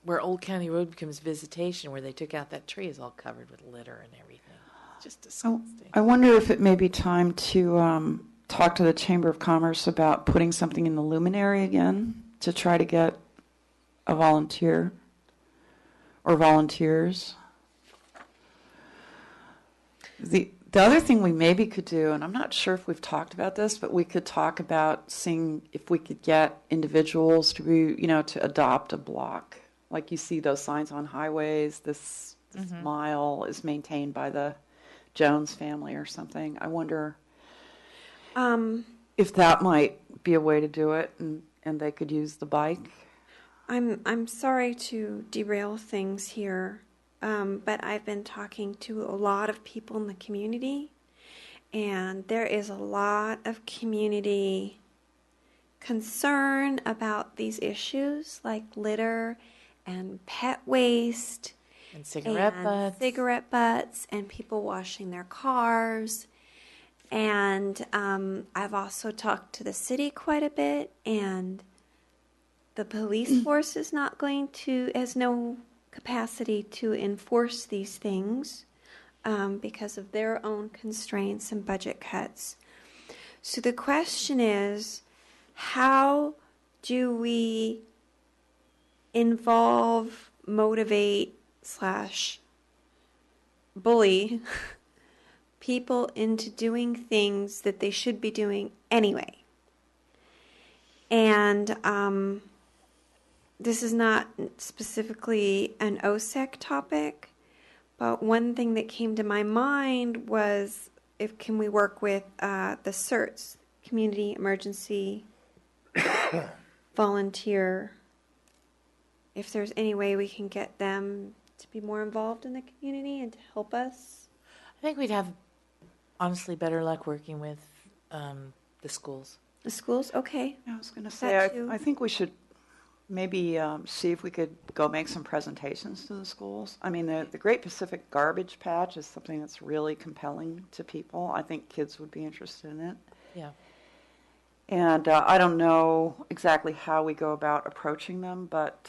where Old County Road becomes visitation, where they took out that tree, is all covered with litter and everything. It's just disgusting. I wonder if it may be time to talk to the Chamber of Commerce about putting something in the luminary again to try to get a volunteer or volunteers. The other thing we maybe could do, and I'm not sure if we've talked about this, but we could talk about seeing if we could get individuals to be, to adopt a block. Like you see those signs on highways, this mile is maintained by the Jones family or something. I wonder if that might be a way to do it, and they could use the bike. I'm sorry to derail things here, but I've been talking to a lot of people in the community, and there is a lot of community concern about these issues like litter and pet waste And cigarette butts. And people washing their cars. And I've also talked to the city quite a bit, and the police force has no capacity to enforce these things because of their own constraints and budget cuts. So the question is, how do we involve, motivate, / bully people into doing things that they should be doing anyway? And this is not specifically an OSEC topic, but one thing that came to my mind was can we work with the CERTs, Community Emergency Volunteer, if there's any way we can get them to be more involved in the community and to help us. I think we'd have, honestly, better luck working with the schools. The schools? Okay. I was going to say, I think we should maybe see if we could go make some presentations to the schools. I mean, the Great Pacific Garbage Patch is something that's really compelling to people. I think kids would be interested in it. Yeah. And I don't know exactly how we go about approaching them, but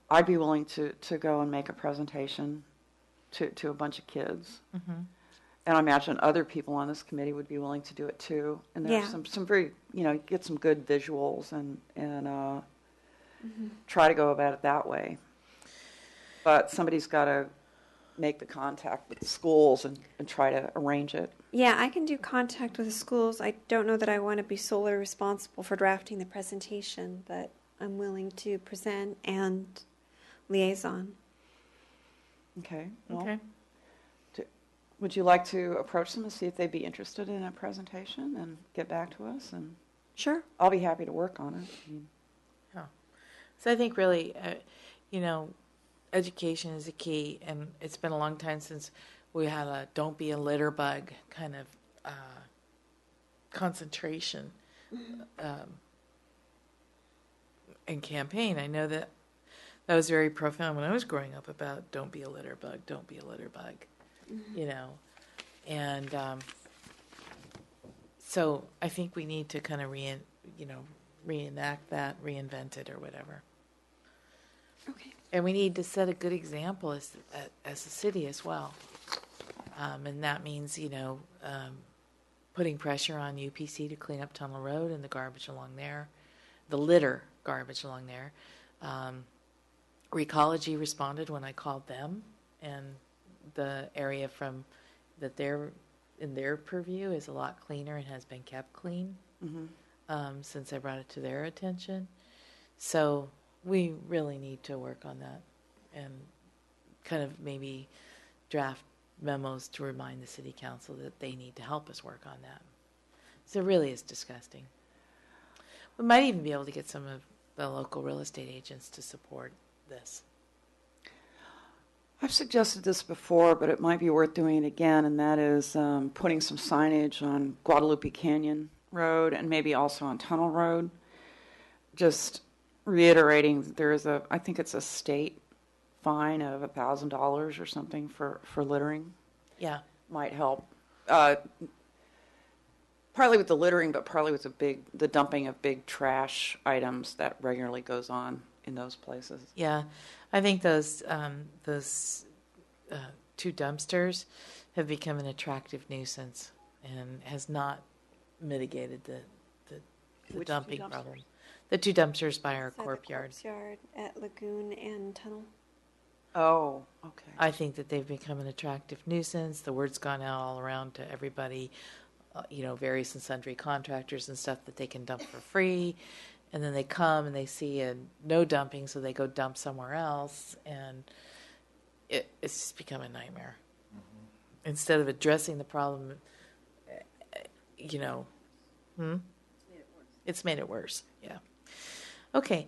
I'd be willing to go and make a presentation to a bunch of kids. Mm-hmm. And I imagine other people on this committee would be willing to do it too. And there's some very, get some good visuals and try to go about it that way. But somebody's got to make the contact with the schools and try to arrange it. Yeah, I can do contact with the schools. I don't know that I want to be solely responsible for drafting the presentation, but I'm willing to present and liaison. Okay. Well, Okay. Would you like to approach them and see if they'd be interested in a presentation and get back to us? And Sure. I'll be happy to work on it. Yeah. So I think really, education is a key, and it's been a long time since we had a "don't be a litter bug" kind of concentration and campaign. I know that was very profound when I was growing up about "don't be a litter bug, don't be a litter bug." And so I think we need to kind of reenact that, reinvent it, or whatever. Okay. And we need to set a good example as a city as well. And that means, putting pressure on UPC to clean up Tunnel Road and the garbage along there, the litter garbage along there. Recology responded when I called them, and the area from that they're in their purview is a lot cleaner and has been kept clean since I brought it to their attention. So we really need to work on that and kind of maybe draft memos to remind the city council that they need to help us work on that. So it really is disgusting. We might even be able to get some of the local real estate agents to support this. I've suggested this before, but it might be worth doing it again, and that is putting some signage on Guadalupe Canyon Road and maybe also on Tunnel Road. Just reiterating that there is I think it's a state fine of $1,000 or something for littering. Yeah. Might help. Partly with the littering, but partly with the dumping of big trash items that regularly goes on in those places. Yeah, I think those two dumpsters have become an attractive nuisance and has not mitigated the Which dumping two dumpsters? problem. The two dumpsters by our So the corp yard. corpse yard at Lagoon and Tunnel. Oh, okay. I think that they've become an attractive nuisance. The word's gone out all around to everybody, various and sundry contractors and stuff that they can dump for free. And then they come and they see no dumping, so they go dump somewhere else. And it's just become a nightmare. Mm-hmm. Instead of addressing the problem, it's made it worse. Yeah. Okay.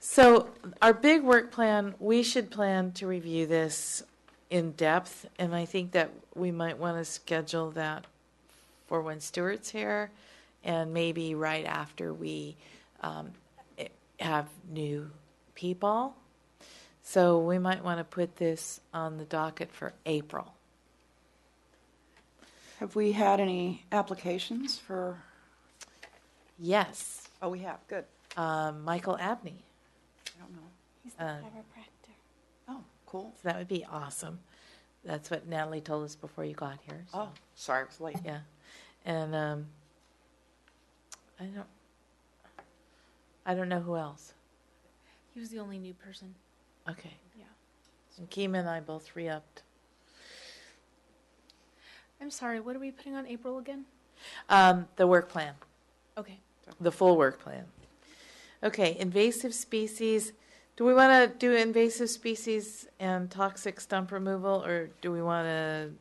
So our big work plan, we should plan to review this in depth, and I think that we might want to schedule that for when Stuart's here, and maybe right after we have new people. So we might want to put this on the docket for April. Have we had any applications for? Yes. Oh, we have. Good. Michael Abney. I don't know. He's the chiropractor. Oh, cool. So that would be awesome. That's what Natalie told us before you got here. So. Oh, sorry, I was late. Yeah. And I don't know who else. He was the only new person. Okay. Yeah. And Keema and I both re-upped. I'm sorry, what are we putting on April again? The work plan. Okay. The full work plan. Okay, invasive species. Do we want to do invasive species and toxic stump removal, or do we want to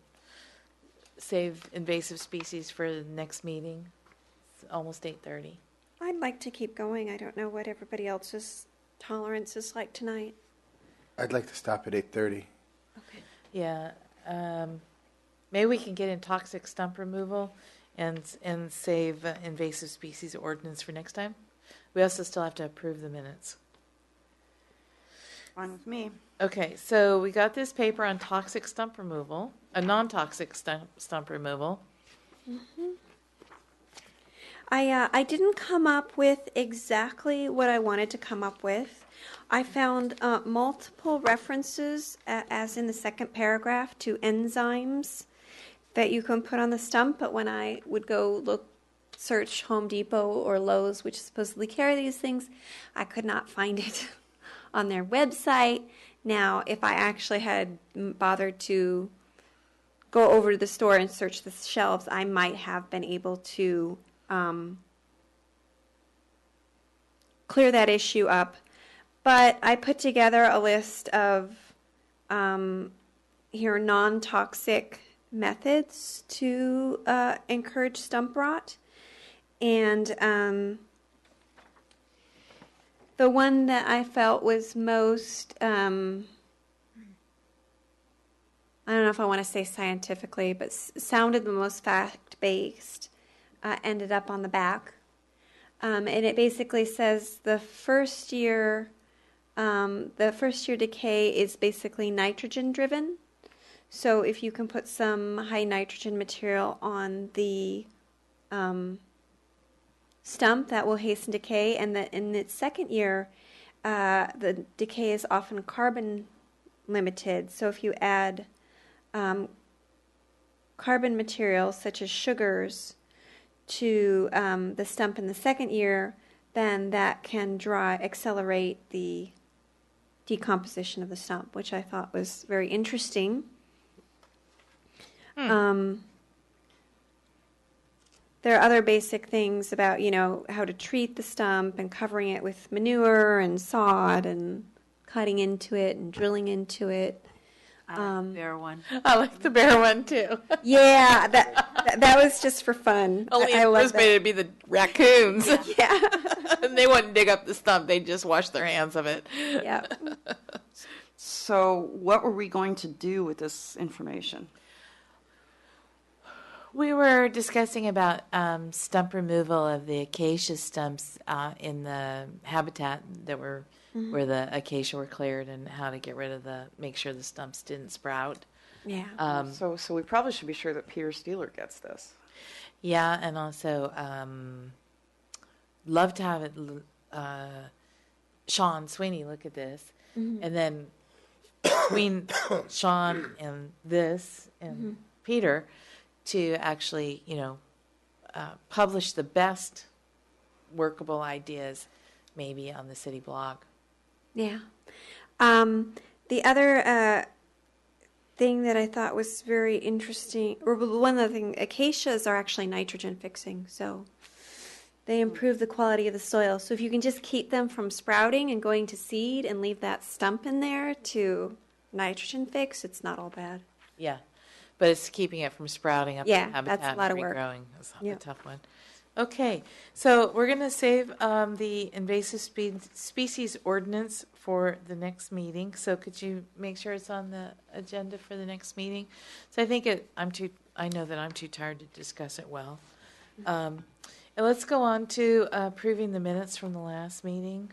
save invasive species for the next meeting? It's almost 8:30. I'd like to keep going. I don't know what everybody else's tolerance is like tonight. I'd like to stop at 8:30. Okay. Yeah. Maybe we can get in toxic stump removal and save invasive species ordinance for next time. We also still have to approve the minutes. Fine with me. Okay, so we got this paper on toxic stump removal, a non-toxic stump removal. Mm-hmm. I didn't come up with exactly what I wanted to come up with. I found multiple references, as in the second paragraph, to enzymes that you can put on the stump, but when I would go search Home Depot or Lowe's, which supposedly carry these things, I could not find it on their website. Now, if I actually had bothered to go over to the store and search the shelves, I might have been able to clear that issue up. But I put together a list of non-toxic methods to encourage stump rot. And the one that I felt was most, I don't know if I want to say scientifically, but sounded the most fact-based, ended up on the back. And it basically says the first year decay is basically nitrogen driven. So if you can put some high nitrogen material on the stump, that will hasten decay. And that in its second year, the decay is often carbon limited. So if you add carbon materials such as sugars to the stump in the second year, then that can accelerate the decomposition of the stump, which I thought was very interesting. There are other basic things about, how to treat the stump and covering it with manure and sod and cutting into it and drilling into it. I like the bear one. I like the bear one too. Yeah, that was just for fun. Only I love anticipated it'd be the raccoons. Yeah. And they wouldn't dig up the stump, they'd just wash their hands of it. Yeah. So what were we going to do with this information? We were discussing about stump removal of the acacia stumps in the habitat that were where the acacia were cleared, and how to get rid of make sure the stumps didn't sprout. Yeah. So we probably should be sure that Peter Steeler gets this. Yeah, and also love to have it. Sean Sweeney, look at this, and then between Sean and this and Peter to actually, publish the best workable ideas, maybe on the city blog. Yeah. The other thing that I thought was very interesting, or one of the things, acacias are actually nitrogen fixing, so they improve the quality of the soil. So if you can just keep them from sprouting and going to seed and leave that stump in there to nitrogen fix, it's not all bad. Yeah, but it's keeping it from sprouting up Yeah, in habitat that's a lot of and work. regrowing. That's a Yep. tough one. Okay, so we're going to save the invasive species ordinance for the next meeting. So could you make sure it's on the agenda for the next meeting? So I think I know that I'm too tired to discuss it well. And let's go on to approving the minutes from the last meeting.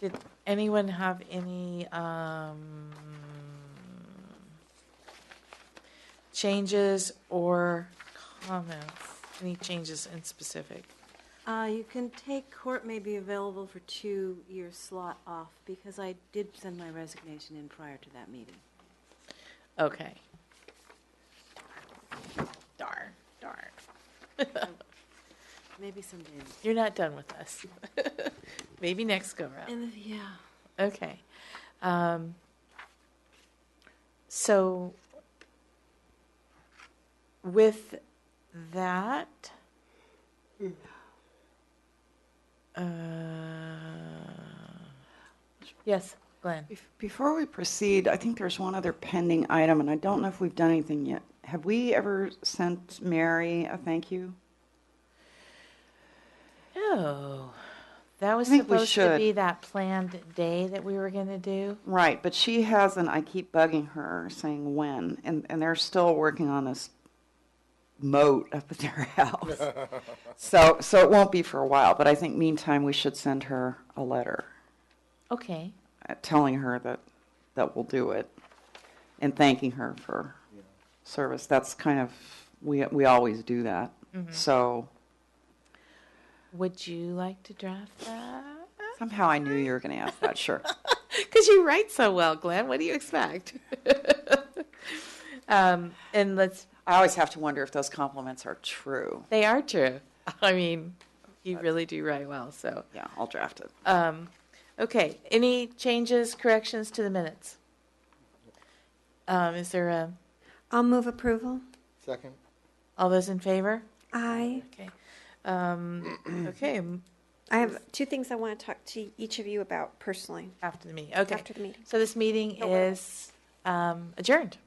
Did anyone have any changes or comments? Any changes in specific? You can take court may be available for 2-year slot off, because I did send my resignation in prior to that meeting. Okay. Darn. Maybe someday. You're not done with us. Maybe next go round. Yeah. Okay. So with that, yes, Glenn. Before we proceed, I think there's one other pending item, and I don't know if we've done anything yet. Have we ever sent Mary a thank you? Oh, that was I think we supposed to should. be that planned day that we were going to do. Right, but she hasn't. I keep bugging her, saying when, and they're still working on this moat up at their house. so it won't be for a while, but I think meantime we should send her a letter Okay. telling her that we'll do it and thanking her for service. That's kind of, we always do that. So Would you like to draft that? somehow I knew you were going to ask that, sure. Because you write so well, Glenn. What do you expect? And I always have to wonder if those compliments are true. they are true. I mean, you really do write well, so. Yeah, I'll draft it. Okay, any changes, corrections to the minutes? Is there I'll move approval. Second. all those in favor? Aye. Okay. Okay, I have 2 things I want to talk to each of you about personally after the meeting. Okay. after the meeting. So this meeting is adjourned.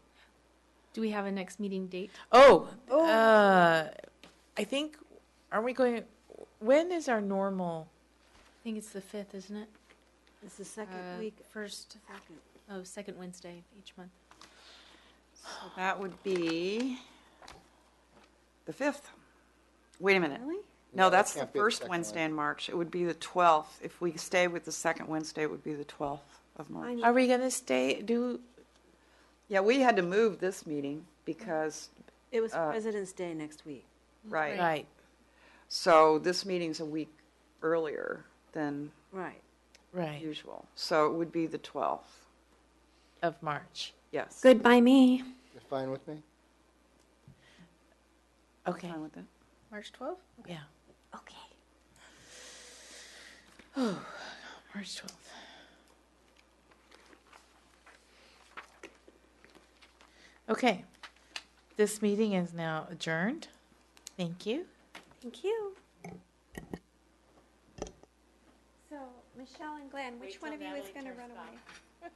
Do we have a next meeting date? I think, aren't we going, when is our normal? I think it's the 5th, isn't it? It's the second week. Second Wednesday of each month. So that would be the 5th. Wait a minute. Really? No, No, that's it the can't be the first second Wednesday in March. It would be the 12th. If we stay with the second Wednesday, it would be the 12th of March. Are we going to stay, Yeah, we had to move this meeting because, It was President's Day next week. right. right, So this meeting's a week earlier than Right. right, usual. So it would be the 12th. of March. Yes. Good by me. You're fine with me? Okay, Fine with that? March 12th? yeah. Okay. March 12th. Okay. This meeting is now adjourned. Thank you. Thank you. So, Michelle and Glenn, which one of you is going to run away?